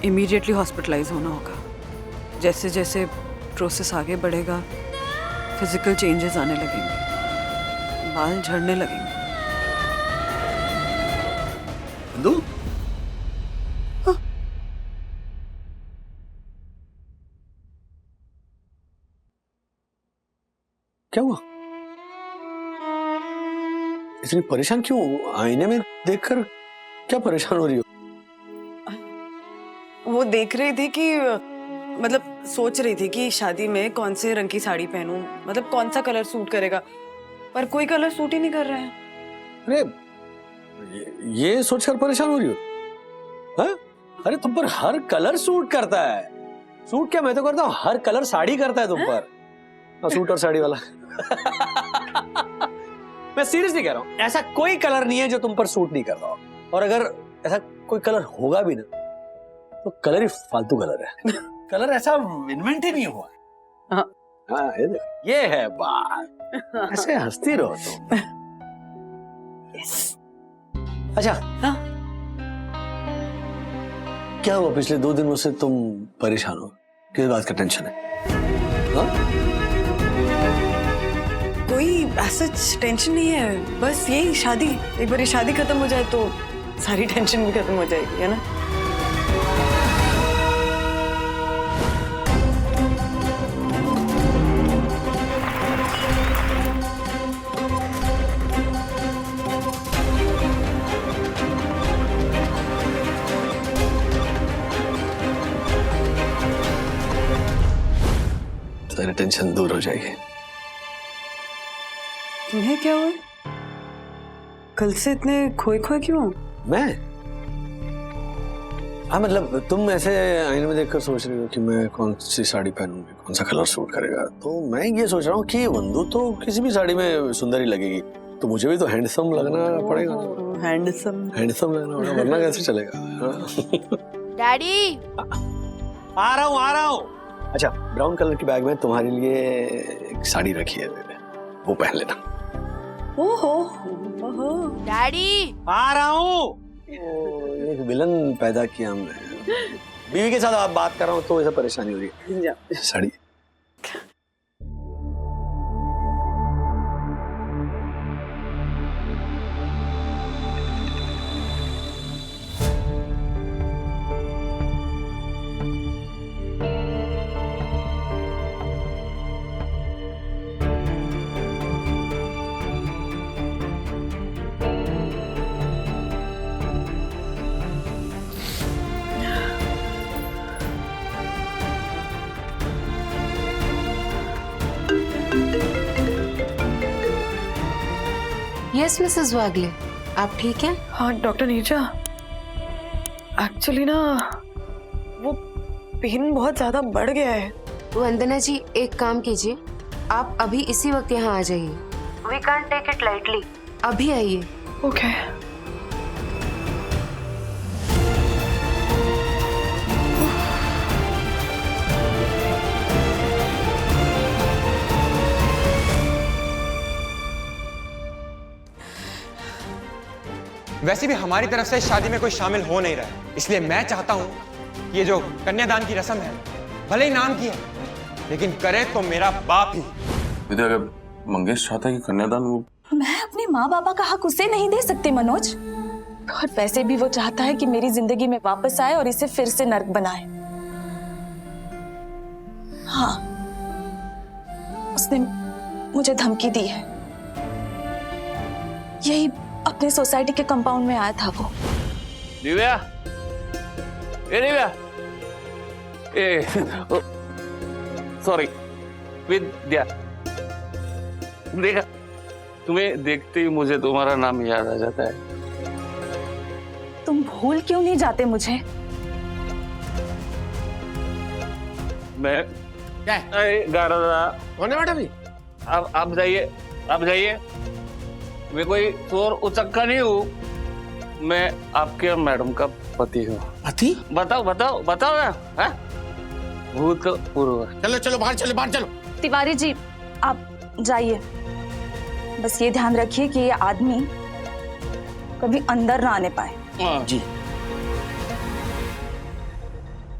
इमीडिएटली हॉस्पिटलाइज होना होगा। जैसे जैसे प्रोसेस आगे बढ़ेगा, फिजिकल चेंजेस आने लगेंगे, बाल झड़ने लगेंगे। बंधु? क्या हुआ? इतनी परेशान क्यों? आईने में देखकर क्या परेशान हो रही हो? वो देख रही थी कि मतलब सोच रही थी कि शादी में कौन से रंग की साड़ी पहनूं, मतलब कौन सा कलर सूट करेगा, पर कोई कलर सूट ही नहीं कर रहा है। अरे ये सोचकर परेशान हो रही हो? हाँ? अरे तुम पर हर कलर सूट करता है। सूट क्या, मैं तो करता हूँ, हर कलर साड़ी करता है तुम पर। सूट और साड़ी वाला। मैं सीरियसली कह रहा हूँ, ऐसा कोई कलर नहीं है जो तुम पर सूट नहीं करता हो। और अगर ऐसा कोई कलर होगा भी ना, तो कलर ही फालतू कलर है। कलर ऐसा इन्वेंट ही नहीं हुआ। हाँ, ये है बात। ऐसे हंसती रहो तुम। अच्छा, क्या हुआ पिछले 2 दिनों से तुम परेशान हो? किस बात का टेंशन है? कोई ऐसा टेंशन नहीं है, बस यही शादी, एक बार ये शादी खत्म हो जाए तो सारी टेंशन भी खत्म हो जाएगी, है ना? सारी टेंशन दूर हो जाएगी। तुम्हें क्या हुआ? कल से इतने खोए खोए क्यों? मैं? हाँ, मतलब तुम ऐसे आईने में देखकर सोच रही हो कि मैं कौन सी साड़ी पहनूंगी, कौन सा कलर सूट करेगा, तो मैं ये सोच रहा हूँ कि बंधु तो किसी भी साड़ी में सुंदर ही लगेगी, तो मुझे भी तो हैंडसम लगना पड़ेगा। हैंडसम लगना पड़ेगा, वरना कैसे चलेगा? डैडी, आ रहा हूँ। अच्छा, ब्राउन कलर की बैग में तुम्हारे लिए एक साड़ी रखी है मैंने, वो पहन लेना। ओहो डैडी, आ रहा हूँ। एक विलन पैदा किया हमने। बीवी के साथ आप बात कर रहा हूँ तो ऐसा परेशानी हो रही है। Sari Yes, Mrs. Wagle. आप ठीक हैं? हाँ डॉक्टर नीरजा, एक्चुअली ना वो पेन बहुत ज्यादा बढ़ गया है। वंदना जी एक काम कीजिए, आप अभी इसी वक्त यहाँ आ जाइए। We can't take it lightly. अभी आइए। ओके। वैसे भी हमारी तरफ से शादी में कोई शामिल हो नहीं रहा है, इसलिए मैं चाहता हूं कि ये जो कन्यादान की रस्म है, भले ही नाम की है, लेकिन करे तो मेरा बाप ही। विद्या, अगर मंगेश चाहता है कि कन्यादान वो, मैं अपने माँ बाबा का हक उसे नहीं दे सकती मनोज। और वैसे भी वो चाहता है कि मेरी जिंदगी में वापस आए और इसे फिर से नर्क बनाए। हाँ, उसने मुझे धमकी दी है। यही अपने सोसाइटी के कंपाउंड में आया था वो। दिव्या, दिव्या, सॉरी विद्या, देखा तुम्हें देखते ही मुझे तुम्हारा नाम याद आ जाता है। तुम भूल क्यों नहीं जाते मुझे? मैं गा रहा था। कौन है मैडम? आप जाइए, आप जाइए। मैं कोई चोर उचक्का नहीं हूँ, मैं आपके मैडम का पति हूँ। पति? बताओ बताओ बताओ ना, भूत का पूर्व। चलो चलो बाहर चलो, बाहर चलो। तिवारी जी आप जाइए, बस ये ध्यान रखिए कि ये आदमी कभी अंदर ना आने पाए। जी।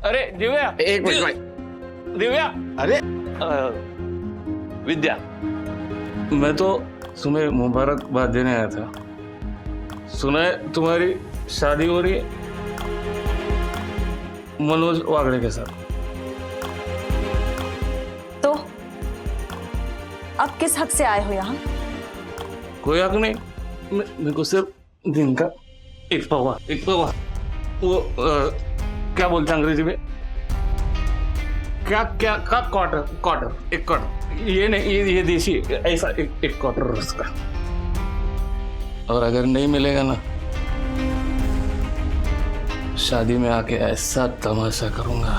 अरे दिव्या, एक मिनट। दिव्या, अरे विद्या, मैं तो तुम्हें मुबारकबाद देने आया था। सुना है तुम्हारी शादी हो रही है मनोज वागड़े के साथ। तो अब किस हक से आए हो यहाँ? कोई हक नहीं, मेरे को सिर्फ दिन का एक पवा वो क्या बोलते हैं अंग्रेजी में, क्या क्या का क्वार्टर, एक क्वार्टर, ये नहीं, ये देसी, ऐसा एक क्वार्टर उसका। और अगर नहीं मिलेगा ना, शादी में आके ऐसा तमाशा करूंगा।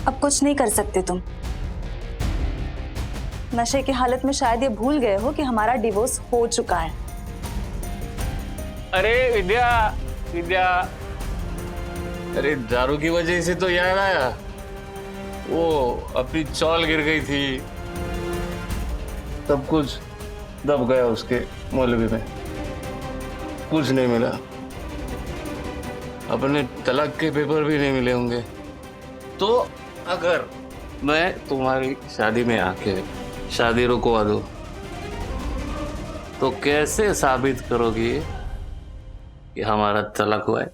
अब कुछ नहीं कर सकते तुम। नशे की हालत में शायद ये भूल गए हो कि हमारा डिवोर्स हो चुका है। अरे विद्या, विद्या, अरे दारू की वजह से तो याद आया, वो अपनी चौल गिर गई थी, सब कुछ दब गया उसके मौलवी में, कुछ नहीं मिला। अपने तलाक के पेपर भी नहीं मिले होंगे। तो अगर मैं तुम्हारी शादी में आके शादी रुकवा दूं, तो कैसे साबित करोगी कि हमारा तलाक हुआ है?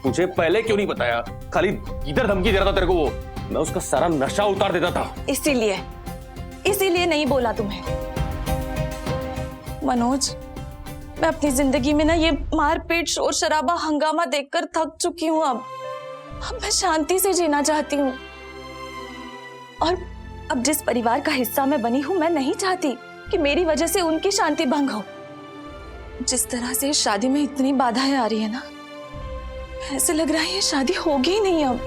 मुझे पहले क्यों नहीं बताया? खाली इधर धमकी दे रहा था तेरे को वो, मैं उसका सारा नशा उतार देता था। इसीलिए नहीं बोला तुम्हें। मनोज, मैं अपनी जिंदगी में ना ये मारपीट, शोर शराबा, हंगामा देखकर थक चुकी हूँ। अब मैं शांति से जीना चाहती हूँ। और अब जिस परिवार का हिस्सा मैं बनी हूँ, मैं नहीं चाहती कि मेरी वजह से उनकी शांति भंग हो। जिस तरह से शादी में इतनी बाधाएं आ रही है ना, ऐसे लग रहा है ये शादी होगी ही नहीं अब।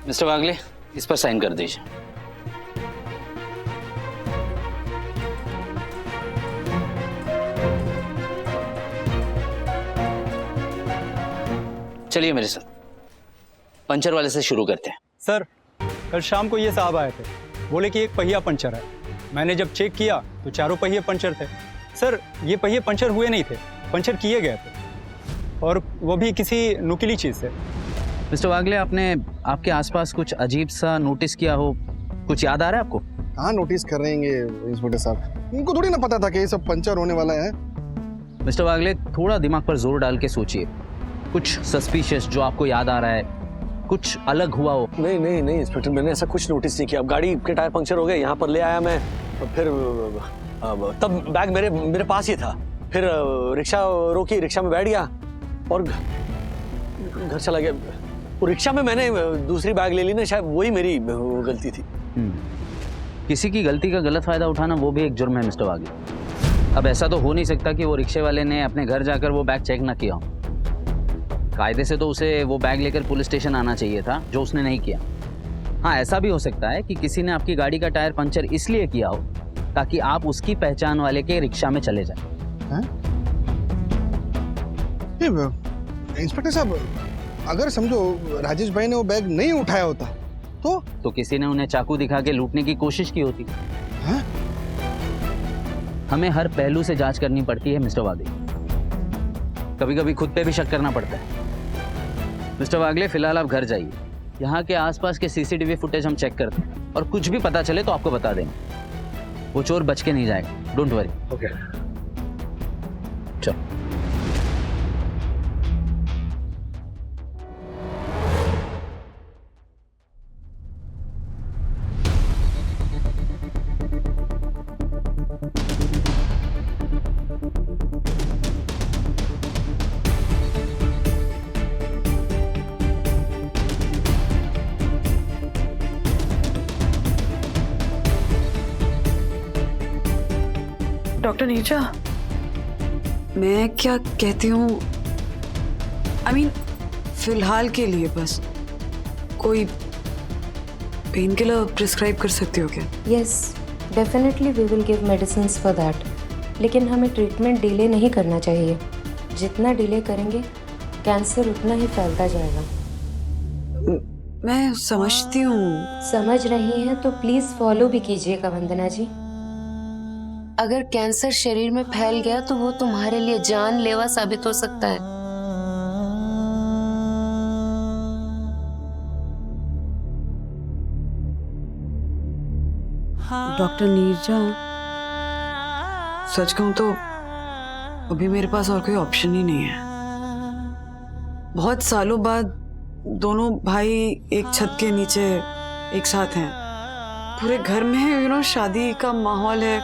मिस्टर वागले, इस पर साइन कर दीजिए। चलिए मेरे साथ, पंचर वाले से शुरू करते हैं। सर, कल शाम को ये साहब आए थे, बोले कि एक पहिया पंचर है। मैंने जब चेक किया तो चारों पहिए पंचर थे। सर, ये पहिए पंचर हुए नहीं थे, पंचर किए गए थे, और वो भी किसी नुकीली चीज़ से। मिस्टर वागले, आपने आपके आसपास कुछ अजीब सा नोटिस किया हो, कुछ याद आ रहा है आपको? हाँ, नोटिस कर रहेंगे इंस्पेक्टर साहब, उनको थोड़ी ना पता था कि ये सब पंचर होने वाला है। मिस्टर वागले, थोड़ा दिमाग पर जोर डाल के सोचिए, कुछ सस्पिशियस जो आपको याद आ रहा है, कुछ अलग हुआ हो। नहीं नहीं नहीं इंस्पेक्टर, मैंने ऐसा कुछ नोटिस नहीं किया। अब गाड़ी के टायर पंक्चर हो गए, यहाँ पर ले आया मैं, फिर तब बैग मेरे पास ही था। फिर रिक्शा रोकी, रिक्शा में बैठ गया और घर चला गया। वो रिक्शा में मैंने दूसरी बैग ले ली ना, शायद वही मेरी गलती थी। किसी की गलती का गलत फायदा उठाना वो भी एक जुर्म है मिस्टर वागी। अब ऐसा तो हो नहीं सकता कि वो रिक्शे वाले ने अपने घर जाकर वो बैग चेक ना किया हो। कायदे से तो उसे वो बैग लेकर पुलिस स्टेशन आना चाहिए था, जो उसने नहीं किया। हाँ, ऐसा भी हो सकता है कि किसी ने आपकी गाड़ी का टायर पंचर इसलिए किया हो ताकि आप उसकी पहचान वाले के रिक्शा में चले जाएं। इंस्पेक्टर साहब, अगर समझो राजेश भाई ने वो बैग नहीं उठाया होता तो किसी ने उन्हें चाकू दिखा के लूटने की कोशिश की होती। हमें हर पहलू से जांच करनी पड़ती है मिस्टर वागले। कभी कभी खुद पे भी शक करना पड़ता है। मिस्टर वागले, फिलहाल आप घर जाइए। यहाँ के आसपास के सीसीटीवी फुटेज हम चेक करते हैं और कुछ भी पता चले तो आपको बता देंगे। वो चोर बच के नहीं जाएगा, डोंट वरी। ओके, चलो। डॉक्टर नीरजा, मैं क्या कहती हूँ, आई मीन फिलहाल के लिए बस कोई पेन किलर प्रिस्क्राइब कर सकती हो क्या? Yes, definitely we will give medicines for that, लेकिन हमें ट्रीटमेंट डिले नहीं करना चाहिए। जितना डिले करेंगे कैंसर उतना ही फैलता जाएगा। मैं समझती हूँ। समझ रही हैं तो प्लीज फॉलो भी कीजिएगा वंदना जी। अगर कैंसर शरीर में फैल गया तो वो तुम्हारे लिए जानलेवा साबित हो सकता है। डॉक्टर नीरजा, सच कहूं तो अभी मेरे पास और कोई ऑप्शन ही नहीं है। बहुत सालों बाद दोनों भाई एक छत के नीचे एक साथ हैं। पूरे घर में शादी का माहौल है।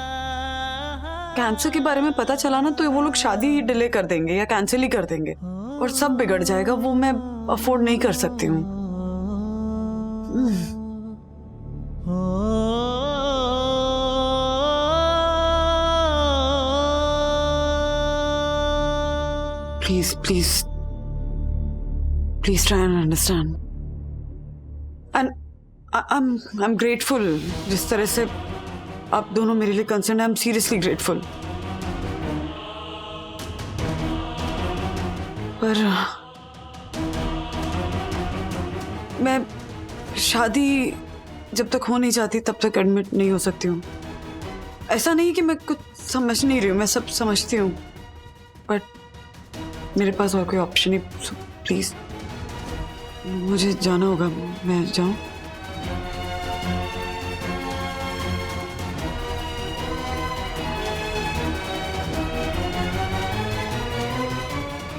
कैंसर के बारे में पता चला ना तो वो लोग शादी ही डिले कर देंगे या कैंसिल ही कर देंगे और सब बिगड़ जाएगा। वो मैं अफोर्ड नहीं कर सकती हूँ। Please please please try and understand. And I am grateful जिस तरह से आप दोनों मेरे लिए concern. I am seriously grateful. पर मैं शादी जब तक हो नहीं जाती तब तक एडमिट नहीं हो सकती हूँ। ऐसा नहीं कि मैं कुछ समझ नहीं रही हूँ, मैं सब समझती हूँ, बट मेरे पास और कोई ऑप्शन नहीं। प्लीज मुझे जाना होगा। मैं जाऊँ?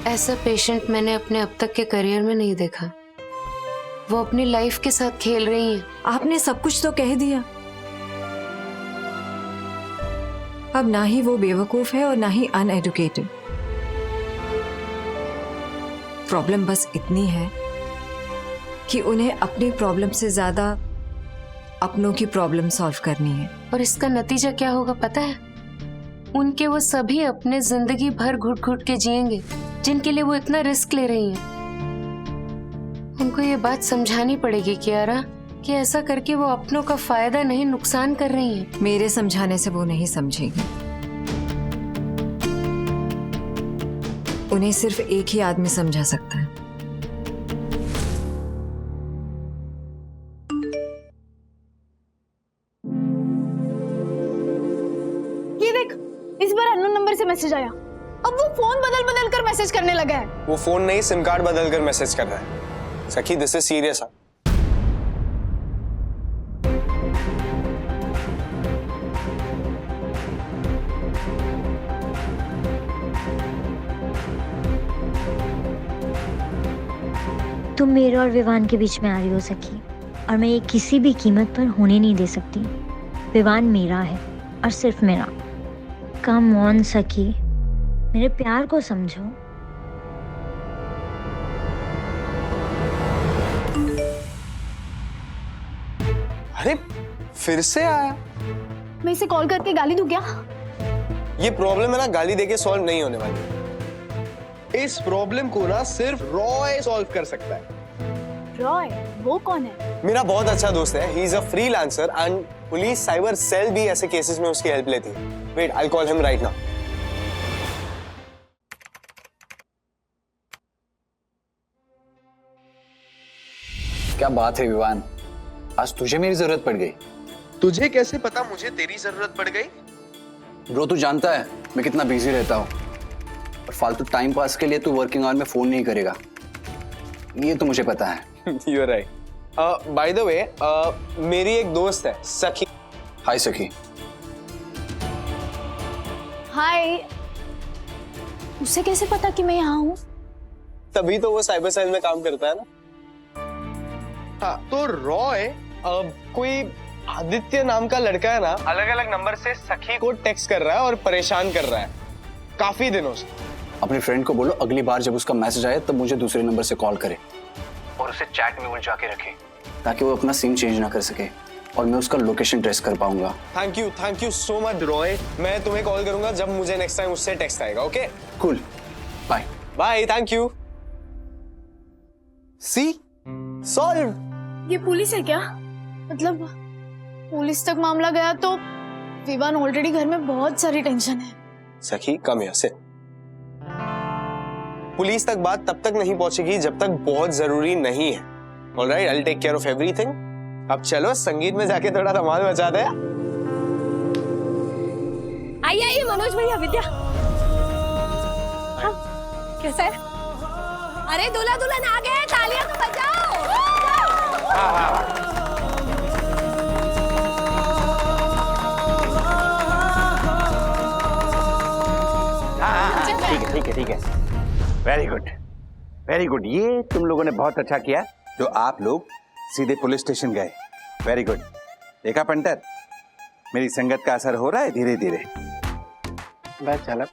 ऐसा पेशेंट मैंने अपने अब तक के करियर में नहीं देखा। वो अपनी लाइफ के साथ खेल रही हैं। आपने सब कुछ तो कह दिया। अब ना ही वो बेवकूफ है और ना ही अनएडुकेटेड। प्रॉब्लम बस इतनी है कि उन्हें अपनी प्रॉब्लम से ज्यादा अपनों की प्रॉब्लम सॉल्व करनी है। और इसका नतीजा क्या होगा पता है? उनके वो सभी अपने जिंदगी भर घुट घुट के जिएंगे जिनके लिए वो इतना रिस्क ले रही हैं। उनको ये बात समझानी पड़ेगी कियारा कि ऐसा करके वो अपनों का फायदा नहीं नुकसान कर रही हैं। मेरे समझाने से वो नहीं समझेगी। उन्हें सिर्फ एक ही आदमी समझा सकता है। ये देख, इस बार अननोन नंबर से मैसेज आया। अब वो फोन बदल बदल कर मैसेज करने लगा है। वो फोन नहीं, सिम कार्ड बदल कर मैसेज कर रहा है। सखी, दिस इज सीरियस। तुम मेरे और विवान के बीच में आ रही हो सखी, और मैं ये किसी भी कीमत पर होने नहीं दे सकती। विवान मेरा है और सिर्फ मेरा। कम ऑन सखी, मेरे प्यार को समझो। अरे फिर से आया? मैं इसे कॉल करके गाली दूं क्या? ये प्रॉब्लम है ना, गाली देके सॉल्व नहीं होने वाली। इस प्रॉब्लम को ना सिर्फ रॉय सॉल्व कर सकता है। रॉय? वो कौन है? मेरा बहुत अच्छा दोस्त है। He is a freelancer and police cyber cell भी ऐसे केसेस में उसकी हेल्प लेती है। Wait, I call him right now. क्या बात है विवान, आज तुझे मेरी जरूरत पड़ गई। तुझे कैसे पता मुझे तेरी जरूरत पड़ गई? ब्रो तू जानता है मैं कितना बिजी रहता हूँ, और फालतू टाइम पास के लिए तू वर्किंग आवर में फोन नहीं करेगा, ये तो मुझे पता है। You are right. By the way, मेरी एक दोस्त है सखी। हाय सखी। हाय। उसे कैसे पता कि मैं यहाँ हूँ? तभी तो वो साइबर सेल में काम करता है ना। हाँ, तो रॉय कोई आदित्य नाम का लड़का है ना, अलग अलग नंबर से सखी को टेक्स्ट कर रहा है और परेशान कर रहा है काफी दिनों से। अपने फ्रेंड को बोलो अगली बार जब उसका मैसेज आए तब मुझे दूसरे नंबर से कॉल करे और उसे चैट में उलझा के रखे, ताकि वो अपना सिम चेंज ना कर सके और मैं उसका लोकेशन ट्रेस कर पाऊंगा। Thank you so much Roy. मैं तुम्हें कॉल करूंगा जब मुझे नेक्स्ट टाइम उससे टेक्स्ट आएगा। Okay cool, bye bye. Thank you. See solve. ये पुलिस है क्या? मतलब पुलिस तक मामला गया तो विवान ऑलरेडी घर में बहुत सारी टेंशन है। सखी कम यहाँ से। पुलिस तक बात तब तक नहीं पहुंचेगी जब तक बहुत जरूरी नहीं है। Alright, I will take care of everything. अब चलो संगीत में जाके थोड़ा धमाल मचा दे। आइए मनोज भैया, विद्या। हाँ, कैसा है? अरे दूल्हा दुल्हन आ गए, तालियां तो बजाओ। ठीक है। Very good. ये तुम लोगों ने बहुत अच्छा किया जो आप लोग सीधे पुलिस स्टेशन गए। Very good. देखा पंटर, मेरी संगत का असर हो रहा है धीरे धीरे। मैं चालक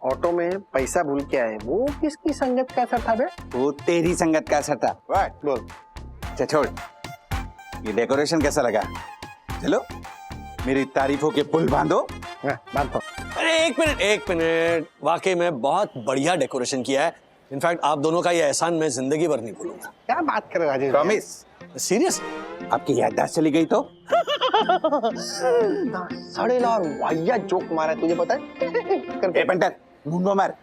ऑटो में पैसा भूल के आए, वो किसकी संगत का असर था बे? वो तेरी संगत का असर था। वाट बोल। अच्छा छोड़, ये डेकोरेशन कैसा लगा? चलो मेरी तारीफों के पुल बांधो। बांधो। अरे एक मिनट, वाकई में बहुत बढ़िया डेकोरेशन किया है। इनफैक्ट आप दोनों का ये एहसान मैं जिंदगी भर नहीं भूलूंगा। क्या बात कर रहे हो राजेश? प्रॉमिस? सीरियस? आपकी याददाश्त चली गई तो? सड़ेला और वाहिया जोक मारा है, तुझे पता है? पंटर मुंडो मार।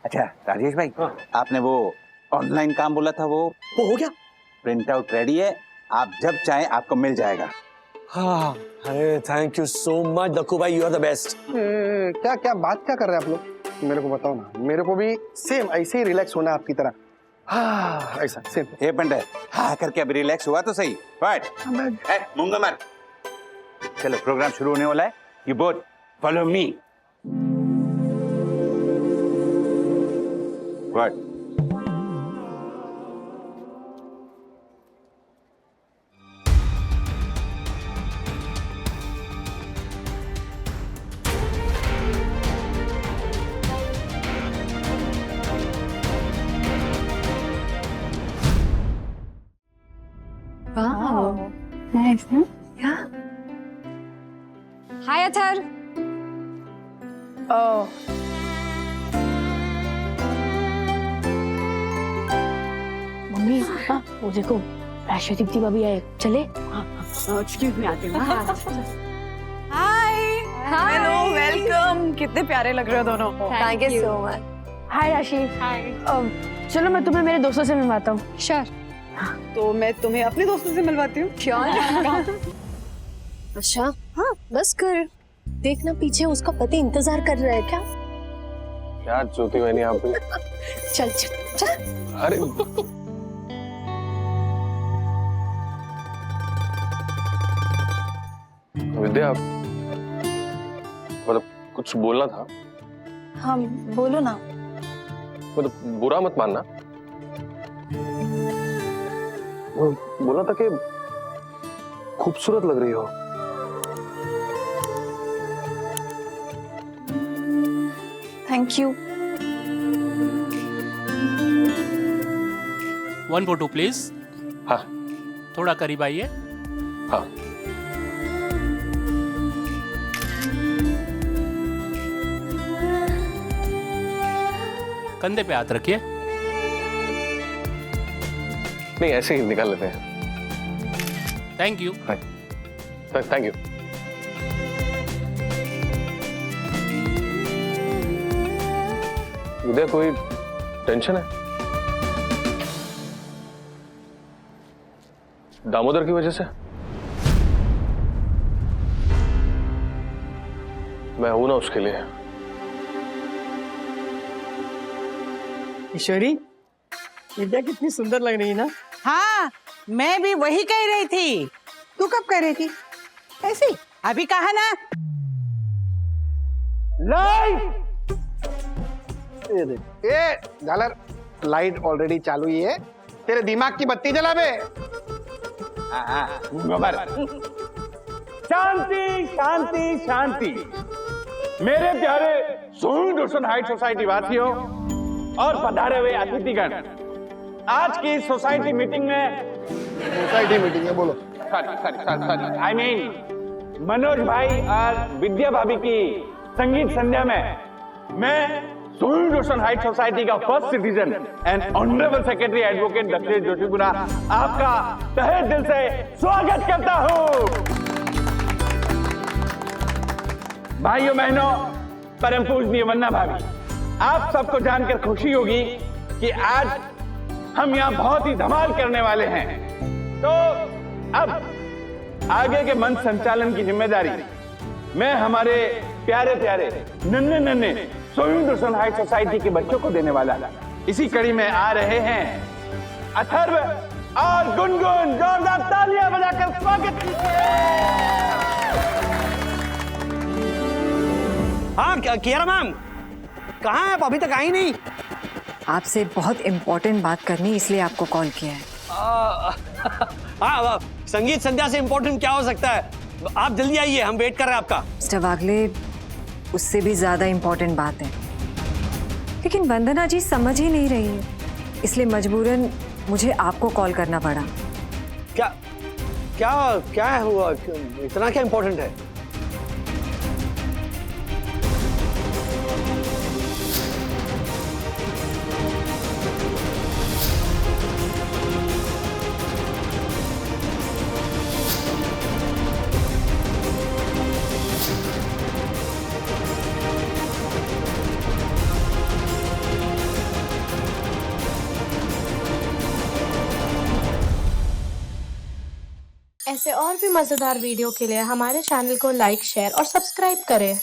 अच्छा राजेश भाई, आपने वो ऑनलाइन काम बोला था, वो हो गया? प्रिंट आउट रेडी है, आप जब चाहें आपको मिल जाएगा। हाँ, अरे thank you so much Dakku भाई, यू आर द बेस्ट। क्या बात क्या कर रहे हैं आप लोग? मेरे को बताओ ना, मेरे को भी सेम ऐसे ही रिलैक्स होना आपकी तरह। हाँ ऐसा सेम। हे पंडित, हाँ करके अभी रिलैक्स हुआ तो सही। वाट मुंगा मार। चलो प्रोग्राम शुरू होने वाला है, you both follow me. What Wow. Nice, no? Yeah. Hi, Athar. Oh. Mummy, papa, वो देखो राशि दीप्ति भाभी आए, चले? एक्सक्यूज मी, आते हैं। हाय। Hello, welcome. कितने प्यारे लग रहे हो दोनों। Thank you so much. हाय राशि। हाय। चलो मैं तुम्हें मेरे दोस्तों से मिलवाता हूँ। श्योर। तो मैं तुम्हें अपने दोस्तों से मिलवाती हूँ। अच्छा, हाँ बस कर। देखना पीछे उसका पति इंतजार कर रहा है क्या? क्या ज्योति बहनी आप भी? चल चल चल। अरे विद्या, मतलब कुछ बोलना था। हाँ बोलो ना। मतलब बुरा मत मानना, बोला था कि खूबसूरत लग रही हो। Thank you. 1 photo please. हाँ। थोड़ा करीब आइए। हाँ। कंधे पे हाथ रखिए। नहीं, ऐसे ही निकाल लेते हैं। Thank you. Thank you. Uday, कोई टेंशन है? दामोदर की वजह से? मैं हूं ना उसके लिए। ईश्वरी, विद्या कितनी सुंदर लग रही है ना। हाँ, मैं भी वही कह रही थी। तू कब कह रही थी? ऐसी अभी कहा ना। लाइट ये झालर, लाइट ऑलरेडी चालू ही है। तेरे दिमाग की बत्ती जला बे। शांति शांति शांति। मेरे प्यारे सोहिंद रोशन हाइट सोसाइटी वासियों और पधारे हुए अतिथिगण, आज की सोसाइटी मीटिंग में बोलो। सॉरी आई मीन मनोज भाई और विद्या भाभी की संगीत संध्या में मैं सोहिंद रोशन हाइट सोसाइटी का first citizen and honourable secretary advocate Dakshesh Joshipura आपका तहे दिल से स्वागत करता हूं। भाइयों बहनों, परम पूजनीय वंदना भाभी, आप सबको जानकर खुशी होगी कि आज हम यहाँ बहुत ही धमाल करने वाले हैं। तो अब आगे के मंच संचालन की जिम्मेदारी मैं हमारे प्यारे प्यारे नन्हे नन्हे सोहिंद रोशन हाइट सोसाइटी के बच्चों को देने वाला। इसी कड़ी में आ रहे हैं अथर्व और गुनगुन। जोरदार तालियां बजाकर स्वागत कीजिए। हाँ, कियारा मैम कहाँ है? अभी तक आई नहीं। आपसे बहुत इम्पोर्टेंट बात करनी, इसलिए आपको कॉल किया है। हाँ, संगीत संध्या से इम्पोर्टेंट क्या हो सकता है? आप जल्दी आइए, हम वेट कर रहे हैं आपका। मिस्टर वागले, उससे भी ज्यादा इम्पोर्टेंट बात है, लेकिन वंदना जी समझ ही नहीं रही है, इसलिए मजबूरन मुझे आपको कॉल करना पड़ा। क्या क्या क्या हुआ? इतना क्या इम्पोर्टेंट है? ऐसे और भी मजेदार वीडियो के लिए हमारे चैनल को लाइक, शेयर और सब्सक्राइब करें।